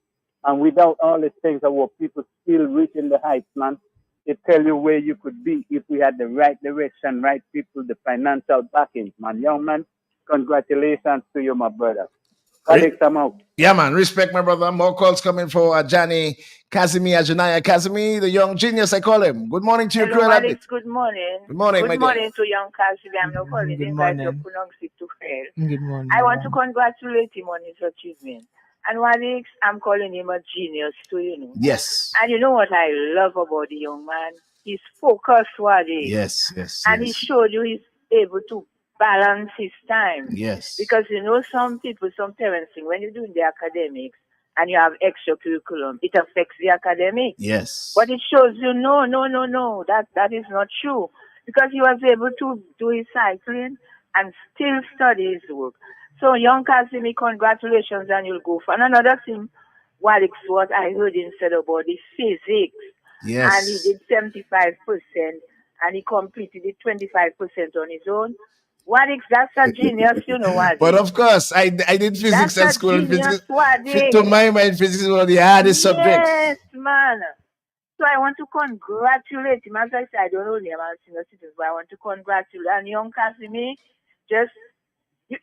And without all these things, our people still reaching the heights, man. It tell you where you could be if we had the right direction, right people, the financial backing, man. Young man, congratulations to you, my brother. Re- Alex, I'm out. yeah, man. Respect, my brother. More calls coming for Johnny Kazimi Ajanaya Kazimi, the young genius, I call him. Good morning to you, Hello, Creole Alex. Heartbeat. Good morning. Good morning, my Good dear. morning to young Cassie. I'm not calling Good him like you morning. pronounce it too well. Good morning. I want to congratulate him on his achievement. And Alex, I'm calling him a genius too. Yes. And you know what I love about the young man? He's focused, Wadi. Yes, yes, And he yes. showed you he's able to balance his time. Yes. Because some people, some parents think when you're doing the academics and you have extra curriculum, it affects the academics. Yes. But it shows you no, that is not true. Because he was able to do his cycling and still study his work. So young Casimir, congratulations and you'll go for. And another thing, what I heard him said about the physics. Yes. And he did 75% and he completed it 25% on his own. Wadix, that's a genius, Wadix. But of course, I did physics That's at a school. genius, Physics, Wadix. to my mind, physics is one of the hardest subjects. Yes, man. So I want to congratulate him. As I said, I don't know him as senior citizen, but I want to congratulate. And young Casimir, just,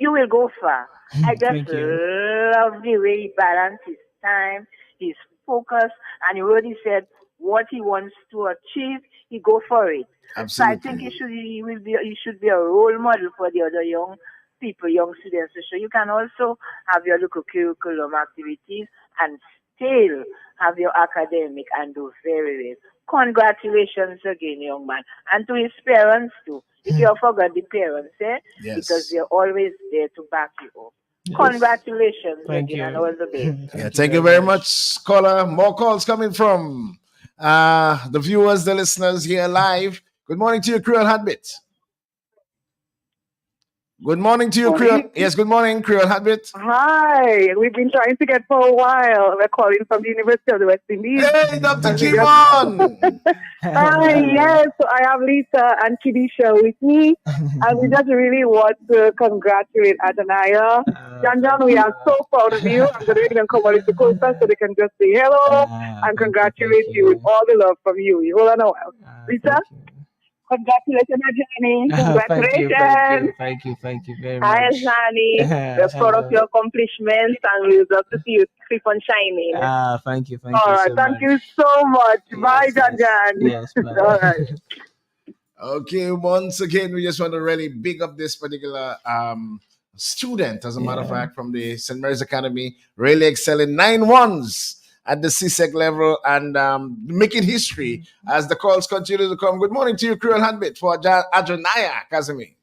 you will go far. I just Thank you. love the way he balances time. he's focused, and he already said what he wants to achieve, he go for it. So I think Absolutely. he should be a role model for the other young people, young students. So you can also have your local curriculum activities and still have your academic and do very well. Congratulations again, young man. And to his parents too. If you forgot the parents, because Yes. they're always there to back you up. Yes. Congratulations Thank again and you. all the best. Yeah, Thank you thank you very very much. much, caller. More calls coming from the viewers, the listeners here live. Good morning to you, Creole Heartbeat. Good morning to you, Creole. Morning. Yes, good morning, Creole Heartbeat. Hi. We've been trying to get for a while. We're calling from the University of the West Indies. Hey, Dr. And we just Kimon. Hi, yes. So I have Lisa and Kidisha with me. And we just really want to congratulate Adanaya. Jan Jan, Thank we you. are so proud of you. I'm going to make them come a little closer so they can just say hello and Thank you. Thank congratulate you with you. all the love from you. You hold on a while. Lisa, Thank you. congratulations, Ajani. Thank you. Thank Congratulations. you. Thank you. Thank you very Hi, much. Ajani. We're proud of Hello. your accomplishments and we would love to see you keep on shining. Thank you. Thank All you right. so Thank you much. so much. Bye, Yes. Jan Yes. Jan. Yes. All Bye. right. Okay, once again, we just want to really big up this particular student, as a matter of Yeah. fact, from the St. Mary's Academy, really excelling 9 1s at the CSEC level and making history as the calls continue to come. Good morning to you, Creole Handbit, for Adrenaya Kazemi.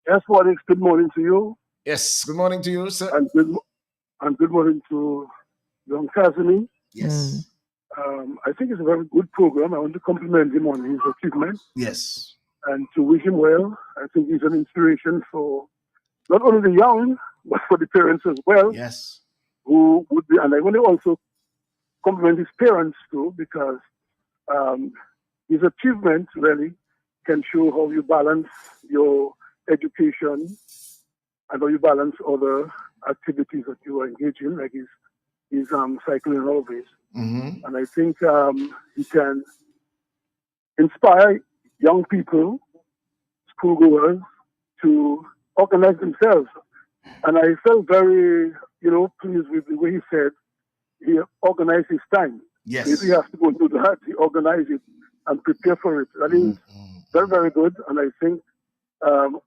Yes, Alex, good morning to you, Yes, good morning to you, sir. and good morning to young Kazumi. Mm. Yes, I think it's a very good program. I want to compliment him on his achievement yes, and to wish him well. I think he's an inspiration for not only the young, but for the parents as well, yes, who would be, and I want to also compliment his parents too, because um, his achievement really can show how you balance your education and how you balance other activities that you are engaged in, like his cycling and all of this. mm-hmm. And I think he can inspire young people, schoolgoers, to organize themselves. And I felt very, pleased with the way he said he organized his time. Maybe he Yes. has to go do that. He organized it and prepare for it. That is very, very good. And I think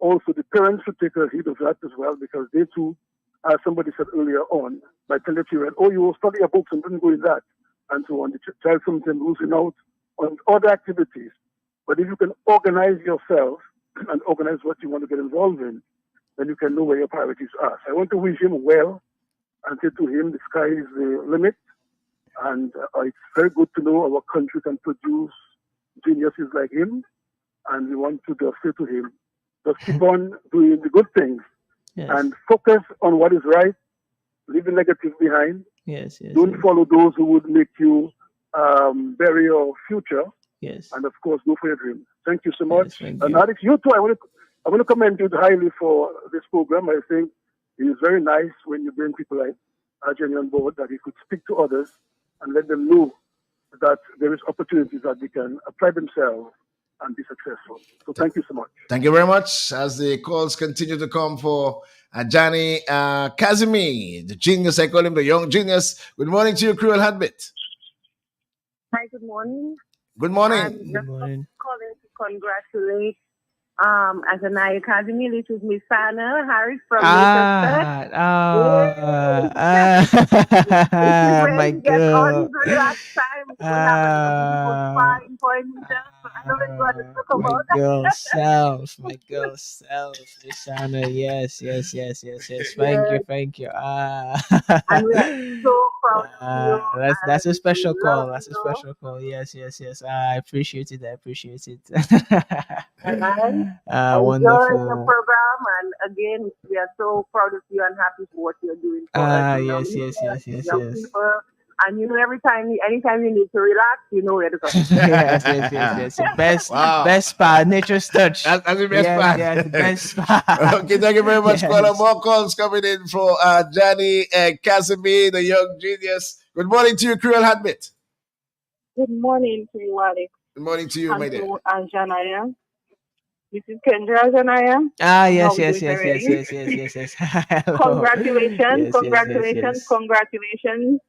also the parents should take a heed of that as well, because they too, as somebody said earlier on, by telling the children, oh, you will study your books and don't go in that, and so on. The child sometimes losing out on other activities. But if you can organize yourself and organize what you want to get involved in, then you can know where your priorities are. So I want to wish him well and say to him, the sky is the limit. And it's very good to know our country can produce geniuses like him. And we want to just say to him, just keep on doing the good things Yes. and focus on what is right, leave the negative behind. Yes. Yes. Don't Yes. follow those who would make you bury your future. Yes. And of course, go for your dream. Thank you so much. Yes. Thank And you. Alex, you too, I want to commend you highly for this program. I think it is very nice when you bring people like Jenny on board, that he could speak to others and let them know that there is opportunities that they can apply themselves and be successful. So thank you so much. Thank you very much. As the calls continue to come for Johnny Kazimi, the genius, I call him the young genius. Good morning to you, Creole Heartbeat. Hi, good morning. Good I'm morning. Good just morning. calling to congratulate Azanaya Academy. This is Miss Anna Harris from Manchester. My When we get on girl. the last time, we will have a beautiful sparring point. So I know that you want to talk My about. girl self, my girl self, Lishana. Yes, yes, yes, yes, yes. Yes, Thank you. and we are so proud of you, That's a and we special love call. That's a you. special call. Yes, yes, yes. I appreciate it. I appreciate it. And enjoy your Wonderful. program. And again, we are so proud of you and happy for what you're doing for us, Yes, young, yes, yes, yes, young yes. people. And anytime you need to relax, you know where to go. Yes, yes, yes, yes. The best, Wow. best spa, nature's touch. That's the best Yes, part. yes, the best spa. Okay, thank you very much, caller. Yes. More calls coming in for Johnny Casimir, the young genius. Good morning to you, Creole Heartbeat. Good morning to you, Alex, Good morning to you, and my dear. to Anjanaya. This is Kendra Zanaya. Ah, How yes, we yes, doing yes, yes, already? yes, yes, yes, yes. Hello. Congratulations, Yes, yes, yes, congratulations, yes. congratulations.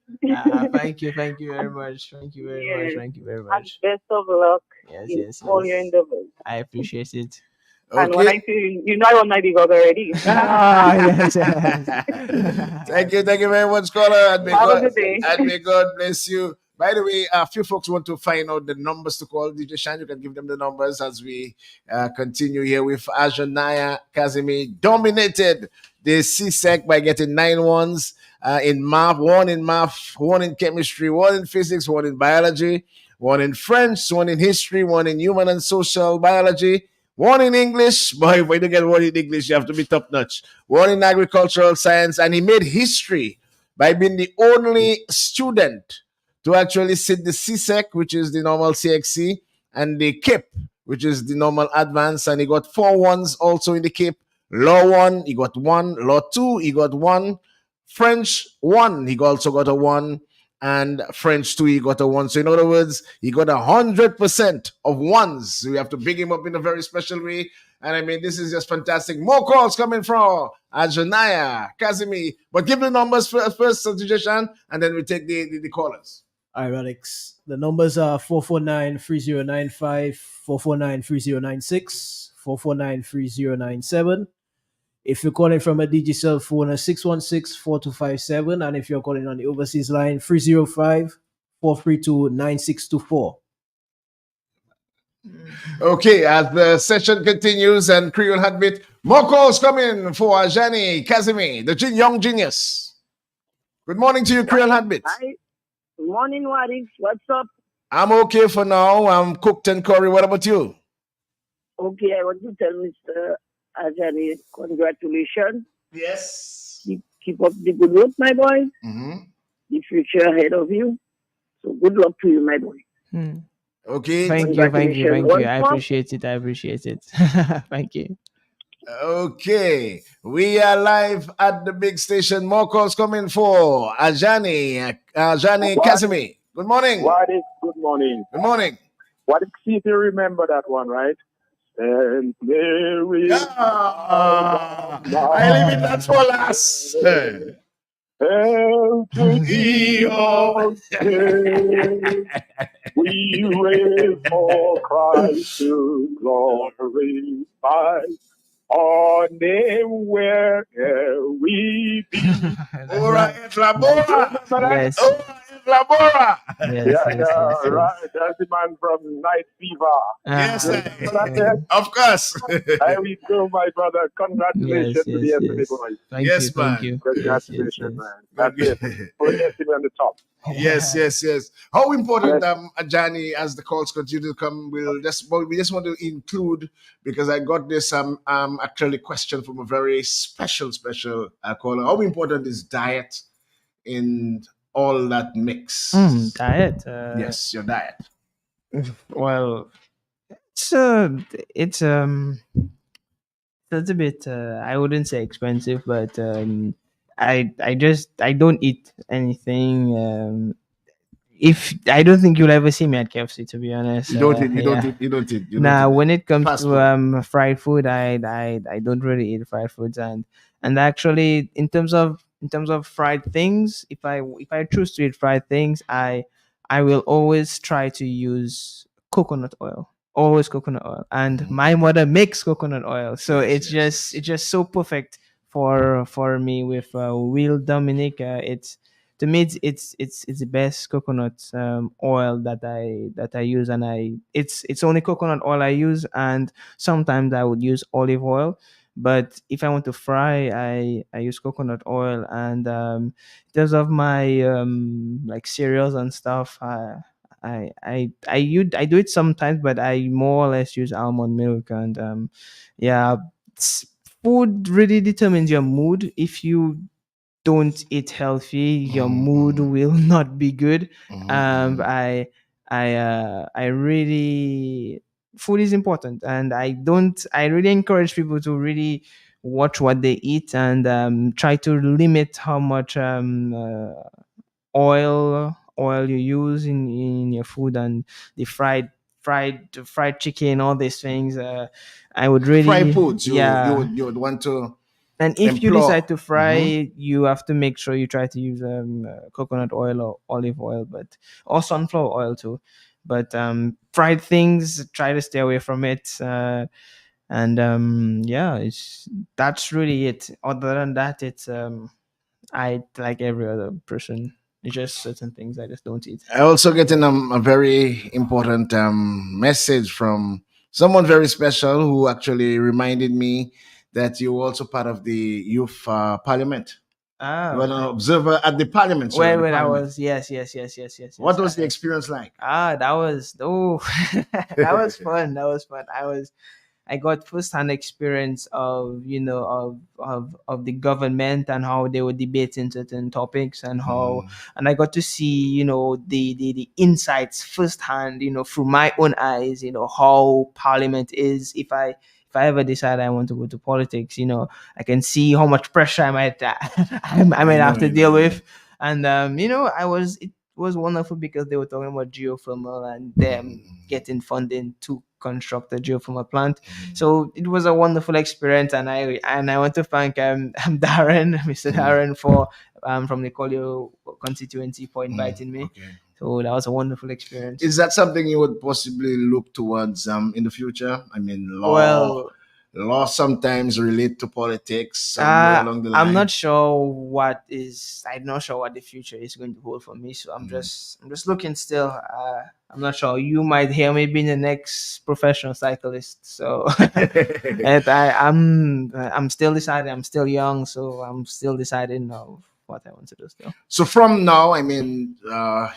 Thank you very And much. Thank you very much. yes, Thank you very and much. best of luck Yes, in yes, all your yes. endeavors. I appreciate it. And when Okay. I see you know I want my big hug already. Ah, yes, yes. Thank you very much, caller, and may Have a God good day. bless you. By the way, a few folks want to find out the numbers to call. DJ Shan, you can give them the numbers as we continue here with Ajanaya Kazimi. Dominated the CSEC by getting 9 ones in math, one in chemistry, one in physics, one in biology, one in French, one in history, one in human and social biology, one in English. Boy, if you don't get one in English, you have to be top notch. One in agricultural science, and he made history by being the only student to actually sit the CSEC, which is the normal CXC, and the CAPE, which is the normal advance. And he got 4 ones also in the CAPE. Law 1, he got 1. Law 2, he got 1. French 1, he also got a 1. And French 2, he got a 1. So in other words, he got 100% of ones. So we have to big him up in a very special way. And I mean, this is just fantastic. More calls coming from Ajanaya, Kazimi. But give the numbers first, suggestion, and then we take the callers. All right, Alex. The numbers are 449-3095, 449-3096, 449-3097. If you're calling from a DG cell phone, 616-4257. And if you're calling on the overseas line, 305-432-9624. Okay, as the session continues and Creole Heartbeat, more calls coming for Ajani Kazimi, the young genius. Good morning to you, Creole Heartbeat. Hi. Good morning, Wadis. What's up? I'm okay for now. I'm cooked and curry. What about you? Okay, I want to tell Mr. Ajani, congratulations. Yes. Keep up the good work, my boy. Mm-hmm. The future ahead of you. So good luck to you, my boy. Hmm. Okay. Thank you, thank you, Congratulations thank you. once I more. appreciate it. I appreciate it. Thank you. Okay. We are live at the big station. More calls coming for Ajani Kazimi. Good morning. What is good morning? Good morning. What is, see if you remember that one, right? And Mary, I leave it that for last. hail to thee, O King. We raise for Christ to glorify our name wherever we be. Ora et labora. Yes. Ora et labora. Yes, yes, yes, yes. Right. That's the man from Night Fever. Yes, Ah, of course. I will go, my brother. yes, Congratulations to the yes, yesterday yes. boys. Thank Yes, you, thank man. you. Yes, yes, Congratulations, yes. man. That's it. Put yesterday on the top. Yes. How important, Ajani, as the calls continue to come, we just want to include, because I got this actually question from a very special caller. How important is diet in all that mix? Diet. Yes, your diet. Well, it's uh, it's um, it's a bit. I wouldn't say expensive, but I don't eat anything. If I don't think you'll ever see me at KFC, to be honest. Yeah. You don't Now, eat when it comes fast to food. fried food, I don't really eat fried foods, and actually, in terms of fried things, if I choose to eat fried things, I will always try to use coconut oil, always coconut oil, and my mother makes coconut oil, so it's just so perfect for me with Will Dominic. It's to me it's the best coconut oil that I use, and it's only coconut oil I use, and sometimes I would use olive oil, but if I want to fry, I use coconut oil. And in terms of my like cereals and stuff, I do it sometimes, but I more or less use almond milk. And yeah, s- food really determines your mood. If you don't eat healthy, your mood will not be good. I really, food is important, and I really encourage people to really watch what they eat, and try to limit how much oil you use in your food, and the fried fried chicken, all these things. I would Fry really, foods, yeah. you would want to And if you implore. decide to fry, you have to make sure you try to use coconut oil or olive oil, but or sunflower oil too. But fried things, try to stay away from it. And yeah, it's that's really it. Other than that, it's I like every other person. It's just certain things I just don't eat. I also getting a very important message from someone very special who actually reminded me that you were also part of the youth parliament. You Ah, were an observer at the parliament, sorry, when the I parliament. was, yes. What was the experience like? That was, oh, that was fun. That was fun. I got first-hand experience of, of the government and how they were debating certain topics, and how, Mm, and I got to see, the insights firsthand, through my own eyes, how Parliament is. If I ever decide I want to go to politics, I can see how much pressure I might I I might know, have to I know, deal I know. with. And it was wonderful because they were talking about geothermal and them Mm, getting funding to construct a geothermal plant. mm, So it was a wonderful experience, and I want to thank Darren, Mr. mm, Darren, for from the Collier constituency for inviting me. okay. So that was a wonderful experience. Is that something you would possibly look towards in the future? I mean, Well, law sometimes relate to politics somewhere along the I'm not line. sure what is. I'm not sure what the future is going to hold for me. So Mm. I'm just looking still. I'm not sure. You might hear me being the next professional cyclist. So, and I'm still deciding. I'm still young, so I'm still deciding of what I want to do still. So from now, I mean,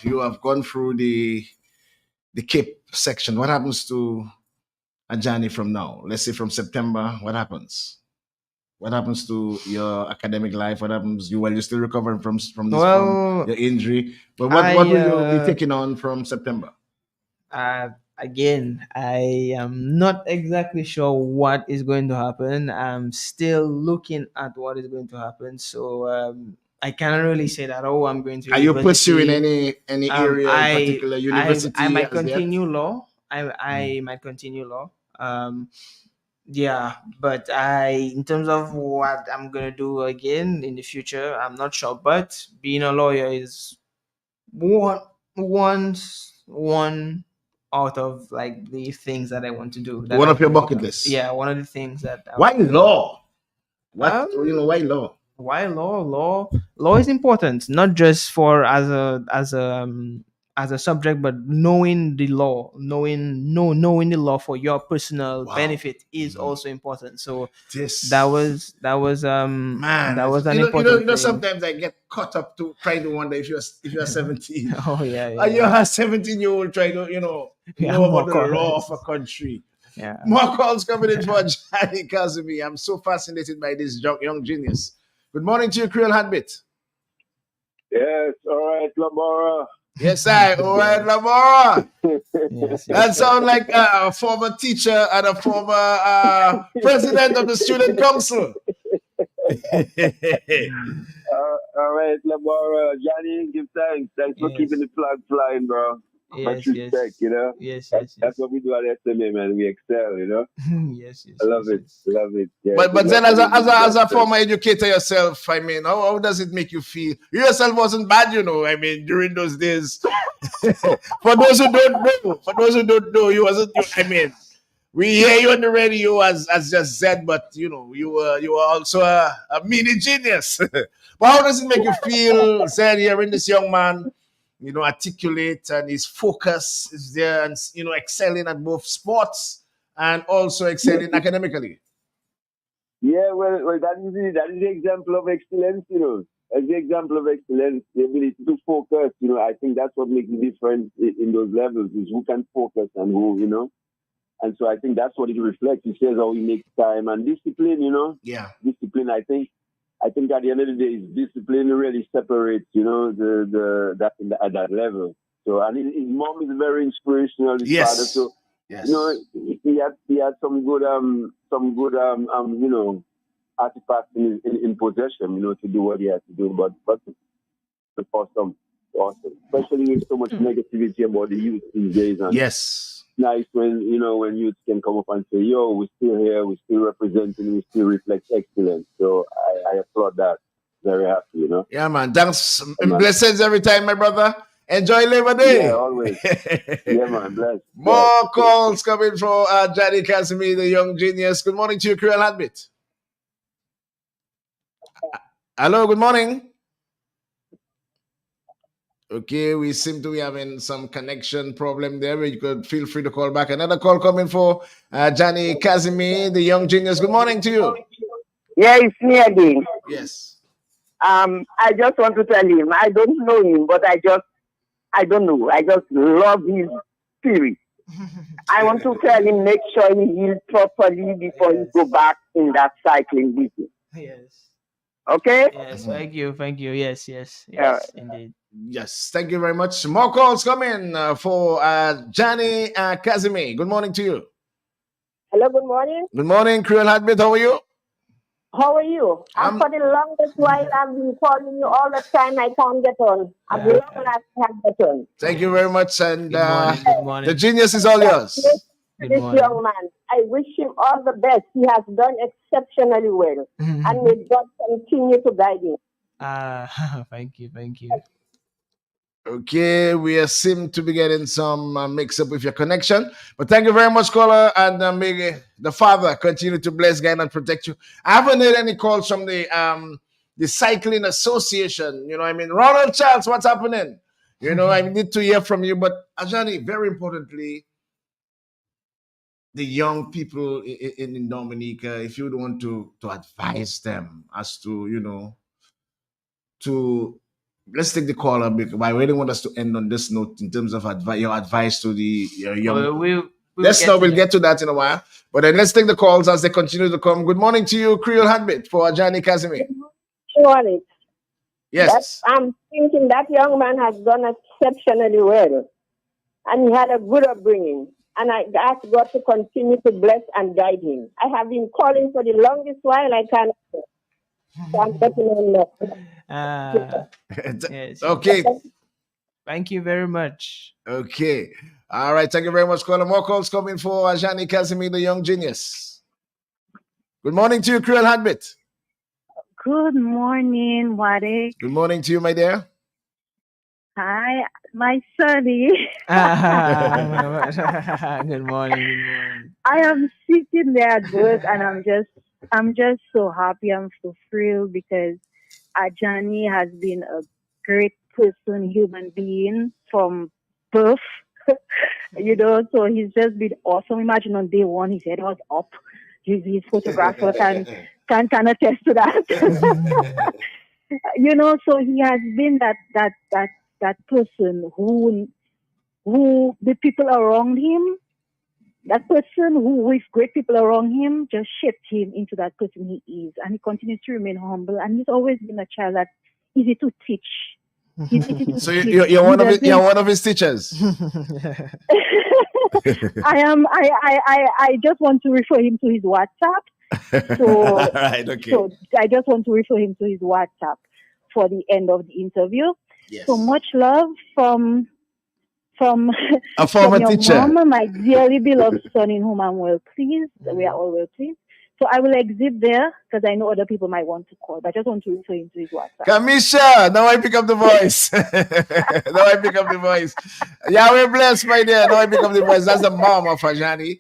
you have gone through the Cape section. What happens to a journey from now? Let's say from September. What happens? What happens to your academic life? What happens you while you're still recovering from Well, your injury? But what I will you be taking on from September? again, I am not exactly sure what is going to happen. I'm still looking at what is going to happen. So I cannot really say that. Oh, I'm going to Are you pursuing university. any area in particular, I university might as yet? continue law. Mm. I might continue law. Yeah, but in terms of what I'm gonna do again in the future, I'm not sure. But being a lawyer is one one out of like the things that I want to do that One I of your want to bucket become. lists. Yeah, one of the things that Why law? What um why law? why law is important, not just for as a subject, but knowing the law, knowing the law for your personal Wow. benefit is Mhm. also important. So This man, that was an you important know. thing. Sometimes I get caught up to trying to wonder if you're 17, Oh yeah, and you're yeah, a 17-year-old trying to yeah. know about More the law of a calls. country. Yeah. More calls coming in for Johnny Kazumi. I'm so fascinated by this young genius. Good morning to you, Creole Heartbeat. Yes, all right, Lamora. Yes, I. All right, Yes, Lamar. That yes. sounds like a former teacher and a former president of the student council. Mm, All right, Lamora. Johnny, give thanks. Thanks for keeping yes, the flag flying, bro. Much yes, respect, yes, yes, yes, That's yes. what we do at SMA, man. We excel. Yes, I yes, love yes, it. yes. Love it. Yeah, But good luck then to you, big as a youngster. former educator yourself, I mean, how does it make you feel? You yourself wasn't bad, you know. I mean, during those days. For those who don't know, you wasn't. I mean, we hear you on the radio as just said, but you were also a mini genius. But how does it make you feel, Zed, hearing this young man, articulate and his focus is there, and excelling at both sports and also excelling academically? Yeah, well, that is the example of excellence. As the example of excellence, the ability to focus. I think that's what makes the difference in those levels is who can focus and who. And so I think that's what it reflects. It says how he makes time and discipline. Yeah. Discipline, I think at the end of the day, discipline really separates, at that level. So, and his mom is very inspirational. His father, Yes. so Yes. he had some good artifacts in possession, to do what he had to do. But it's awesome, especially with so much negativity about the youth these days, and Yes. nice when when youth can come up and say, "Yo, we're still here, we're still representing, we still reflect excellence." So I applaud that. Very happy. Yeah, man. Thanks. Yeah, man. Blessings every time, my brother. Enjoy Labor Yeah, Day. always. Yeah, man. Bless. More calls coming from Johnny Casimir, the young genius. Good morning to you, Creole Heartbeat. Hello, good morning. Okay, we seem to be having some connection problem there. You could feel free to call back. Another call coming for Johnny Casimir, the young genius. Good morning to you. Yeah, it's me again. Yes. I just want to tell him, I don't know him, but I don't know. I just love his spirit. I want to tell him, make sure he heals properly before he go back in that cycling business. Yes. Okay? Yes. Thank you. Thank you. Yes. Yes. Indeed. Yes, thank you very much. More calls coming for Johnny Casimir. Good morning to you. Hello, good morning. Good morning, Creole Heartbeat. How are you? How are you? And for the longest while, I've been calling you all the time. I can't get on. At long last, I have get on. Thank you very much. And Good morning. Good morning. the genius is all yours. This young man, I wish him all the best. He has done exceptionally well. And may God continue to guide him. Thank you. Thank you. Okay, we seem to be getting some mix up with your connection. But thank you very much, caller. And may the Father continue to bless, guide, and protect you. I haven't heard any calls from the Cycling Association. I mean, Ronald Charles, what's happening? I need to hear from you. But Ajani, very importantly, the young people in Dominica, if you would want to advise them as to, to let's take the caller because I really want us to end on this note in terms of your advice to the young. We'll get to that in a while. But then let's take the calls as they continue to come. Good morning to you, Creole Heartbeat, for Johnny Casimir. Good morning. Yes. I'm thinking that young man has done exceptionally well. And he had a good upbringing. And I ask God to continue to bless and guide him. I have been calling for the longest while. I can't. So I'm getting on Yes. Okay. Thank you very much. Okay. All right. Thank you very much, caller. More calls coming for Johnny Casimir, the young genius. Good morning to you, Creole Heartbeat. Good morning, Wade. Good morning to you, my dear. Hi, my sonny. Good morning. I am sitting there at work and I'm just so happy. I'm so thrilled because Ajani has been a great person, human being from birth. So he's just been awesome. Imagine on day one his head was up. His photographer can attest to that. So he has been that person who the people around him, that person who with great people around him just shaped him into that person he is. And he continues to remain humble. And he's always been a child that's easy to teach. So you're one of his teachers. I just want to refer him to his WhatsApp. So, right, okay. So I just want to refer him to his WhatsApp for the end of the interview. Yes. So much love from a former your teacher, mom, my dearly beloved son, in whom I'm well pleased. We are all well pleased. So I will exit there because I know other people might want to call, but I just want to refer him to his WhatsApp. Kamisha, now I pick up the voice. Yahweh bless, my dear. Now I pick up the voice. That's the mom of Ajani.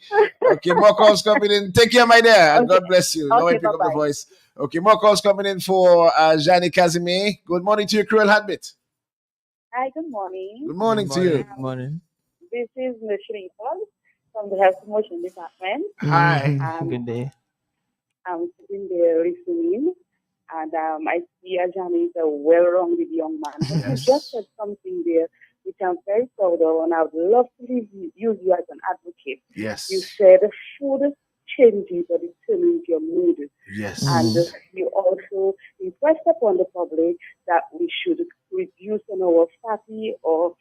Okay, more calls coming in. Take care, my dear. And God bless you. Now I pick up the voice. Okay, more calls coming in for Johnny Casimir. Good morning to you, Creole Heartbeat. Hi, good morning. Good morning to you. Good morning. This is Micheline from the Health Promotion Department. Hi. Good day. I'm sitting there listening, and I see Ajani is a well-rounded young man. But you just said something there which I'm very proud of, and I would love to use you as an advocate. Yes. You said food changes or determines your mood. Yes. And you also impressed upon the public that we should reduce on our fatty or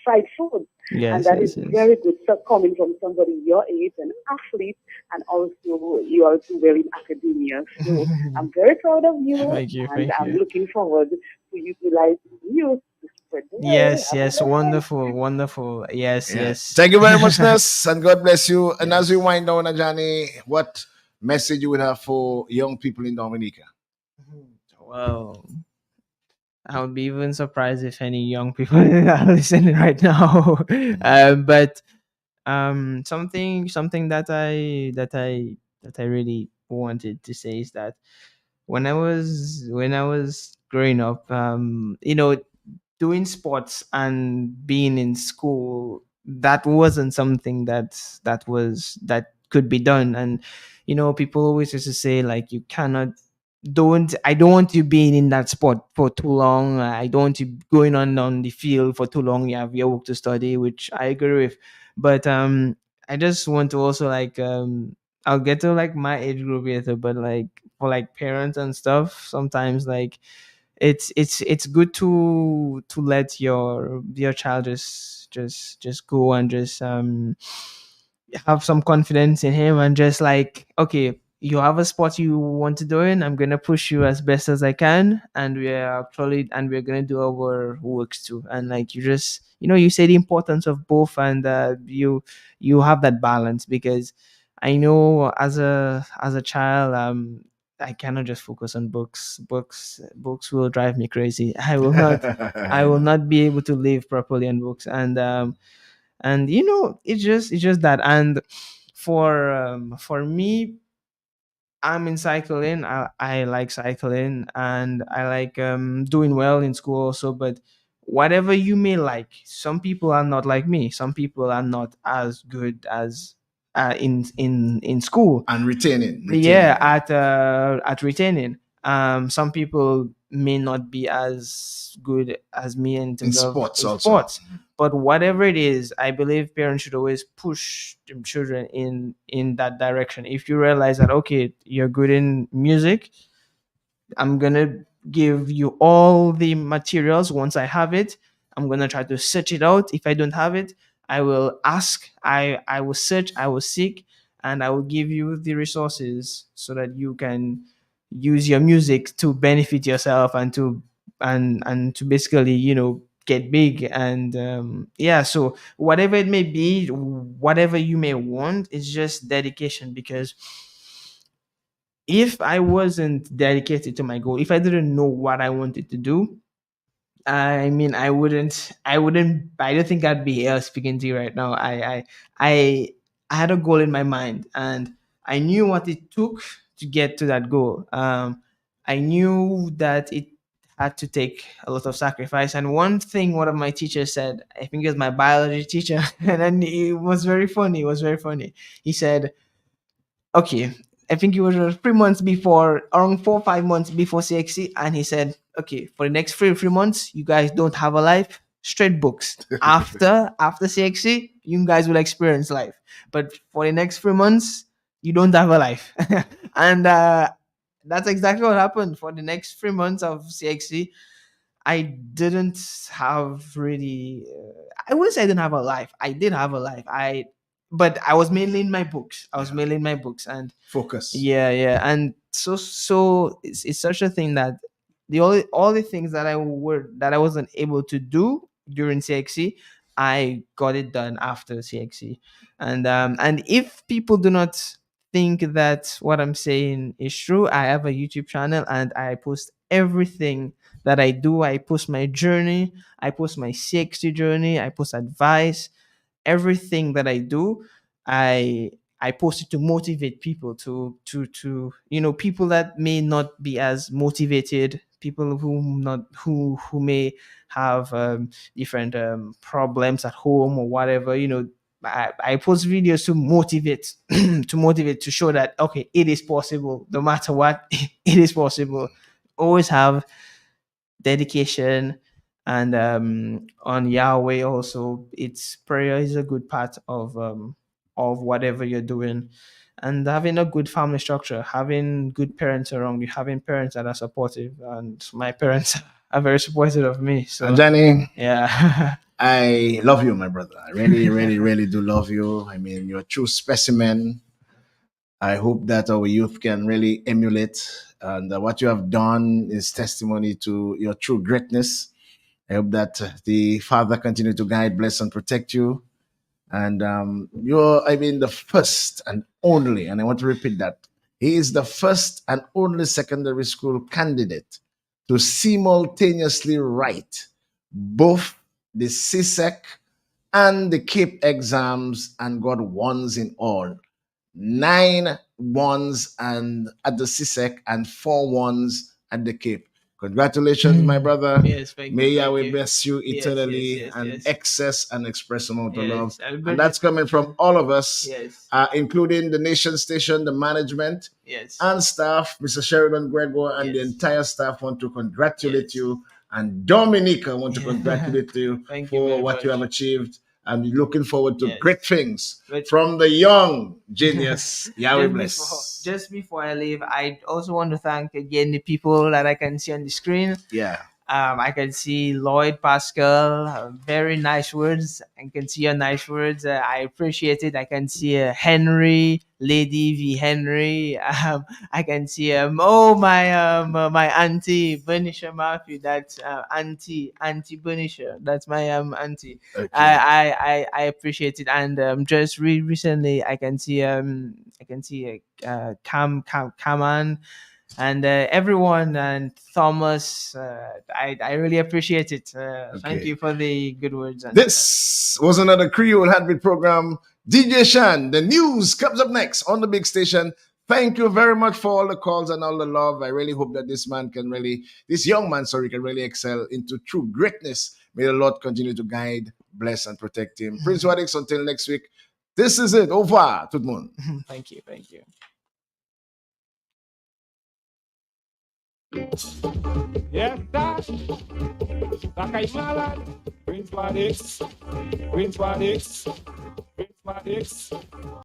fried food. Yes, and that is very good stuff coming from somebody your age, an athlete, and also you are also well in academia. So I'm very proud of you. Thank you. I'm looking forward to utilizing you to good. Yeah, Yes, have a yes, good one. wonderful, wonderful. Yes, Yeah. yes. Thank you very much, Ness, and God bless you. And as we Yes. wind down, Johnny, what message you would have for young people in Dominica? Well, I would be even surprised if any young people are listening right now. But something that I really wanted to say is that when I was growing up, doing sports and being in school, that wasn't something that could be done. And people always used to say, like, you cannot don't I don't want you being in that sport for too long. I don't want you going on the field for too long. You have your work to study, which I agree with. But I just want to also, like, I'll get to, like, my age group later, but, like, for, like, parents and stuff, sometimes, like, it's good to let your child just go and just have some confidence in him, and just, like, okay, you have a sport you want to do in, I'm gonna push you as best as I can, and we're gonna do our works too. And, like, you say the importance of both, and you have that balance, because I know, as a child, I cannot just focus on books. Books will drive me crazy. I I will know. not be able to live properly on books. And it's just that. And for me, I'm in cycling. I like cycling, and I like doing well in school also. But whatever you may like, some people are not like me. Some people are not as good as in school. And retaining, Yeah, yeah. at retaining. Some people may not be as good as me in In terms of sports also. sports. But whatever it is, I believe parents should always push them children in that direction. If you realize that, okay, you're good in music, I'm gonna give you all the materials. Once I have it, I'm gonna try to search it out. If I don't have it, I will ask. I will search. I will seek, and I will give you the resources so that you can use your music to benefit yourself, and to basically, get big. And yeah, so whatever it may be, whatever you may want, it's just dedication. Because if I wasn't dedicated to my goal, if I didn't know what I wanted to do, I mean, I don't think I'd be here speaking to you right now. I, I had a goal in my mind, and I knew what it took to get to that goal. I knew that it had to take a lot of sacrifice. And one thing one of my teachers said, I think it was my biology teacher, and then it was very funny. It was very funny. He said, okay, I think it was 3 months before, around 4 or 5 months before CXC, and he said, okay, for the next three months, you guys don't have a life, straight books. After CXC, you guys will experience life, but for the next 3 months, you don't have a life. And that's exactly what happened. For the next 3 months of CXC, I didn't have really. I wouldn't say I didn't have a life. I did have a life. But I was mainly in my books. I was mainly in my books, and Focus. yeah, yeah. And so it's such a thing that all the things that I wasn't able to do during CXC, I got it done after CXC. And if people do not think that what I'm saying is true, I have a YouTube channel, and I post everything that I do. I post my journey, I post my CXC journey, I post advice. Everything that I do, I post it to motivate people, to people that may not be as motivated, people who may have different problems at home or whatever. I post videos to motivate, to show that, okay, it is possible. No matter what, it is possible. Always have dedication. And on Yahweh also, it's prayer is a good part of whatever you're doing. And having a good family structure, having good parents around you, having parents that are supportive. And my parents are very supportive of me, And so Johnny, yeah. I love you, my brother. I really, really, really do love you. I mean, you're a true specimen. I hope that our youth can really emulate. And what you have done is testimony to your true greatness. I hope that the Father continue to guide, bless, and protect you. And you're, I mean, the first and only, and I want to repeat that. He is the first and only secondary school candidate to simultaneously write both the CSEC and the CAPE exams and got ones in all. 9 ones and at the CSEC and 4 ones at the Cape. Congratulations, my brother. Yes, thank May you. Yahweh Thank you. bless you Yes, eternally yes, and yes. excess and express amount of love. Yes, I'll And that's coming from all of us, Yes. including the nation station, the management, Yes. and staff. Mr. Sheridan Gregor and the Yes. entire staff want to congratulate you. And Dominica want to congratulate you Thank you for very what you much. have achieved. And looking forward to Yes. great things But- from the young genius. Yahweh bless. Just before I leave, I also want to thank again the people that I can see on the screen. Yeah. I can see Lloyd Pascal, very nice words. I can see your nice words. I appreciate it. I can see Henry, Lady V. Henry. I can see my auntie Bernicia Murphy. That's auntie Bernicia. That's my auntie. Okay. I appreciate it. And just recently, I can see Kaman and everyone and Thomas. I really appreciate it. Thank you for the good words. This was another Creole Heartbeat program. DJ Shan, the news comes up next on the big station. Thank you very much for all the calls and all the love. I really hope that this young man, can really excel into true greatness. May the Lord continue to guide, bless, and protect him. Prince Wadix, until next week. This is it. Au revoir, tout le monde. Thank you. Thank you. Yes, that. Bakay Malad. Prince Wadix. Prince Wadix. Prince Wadix.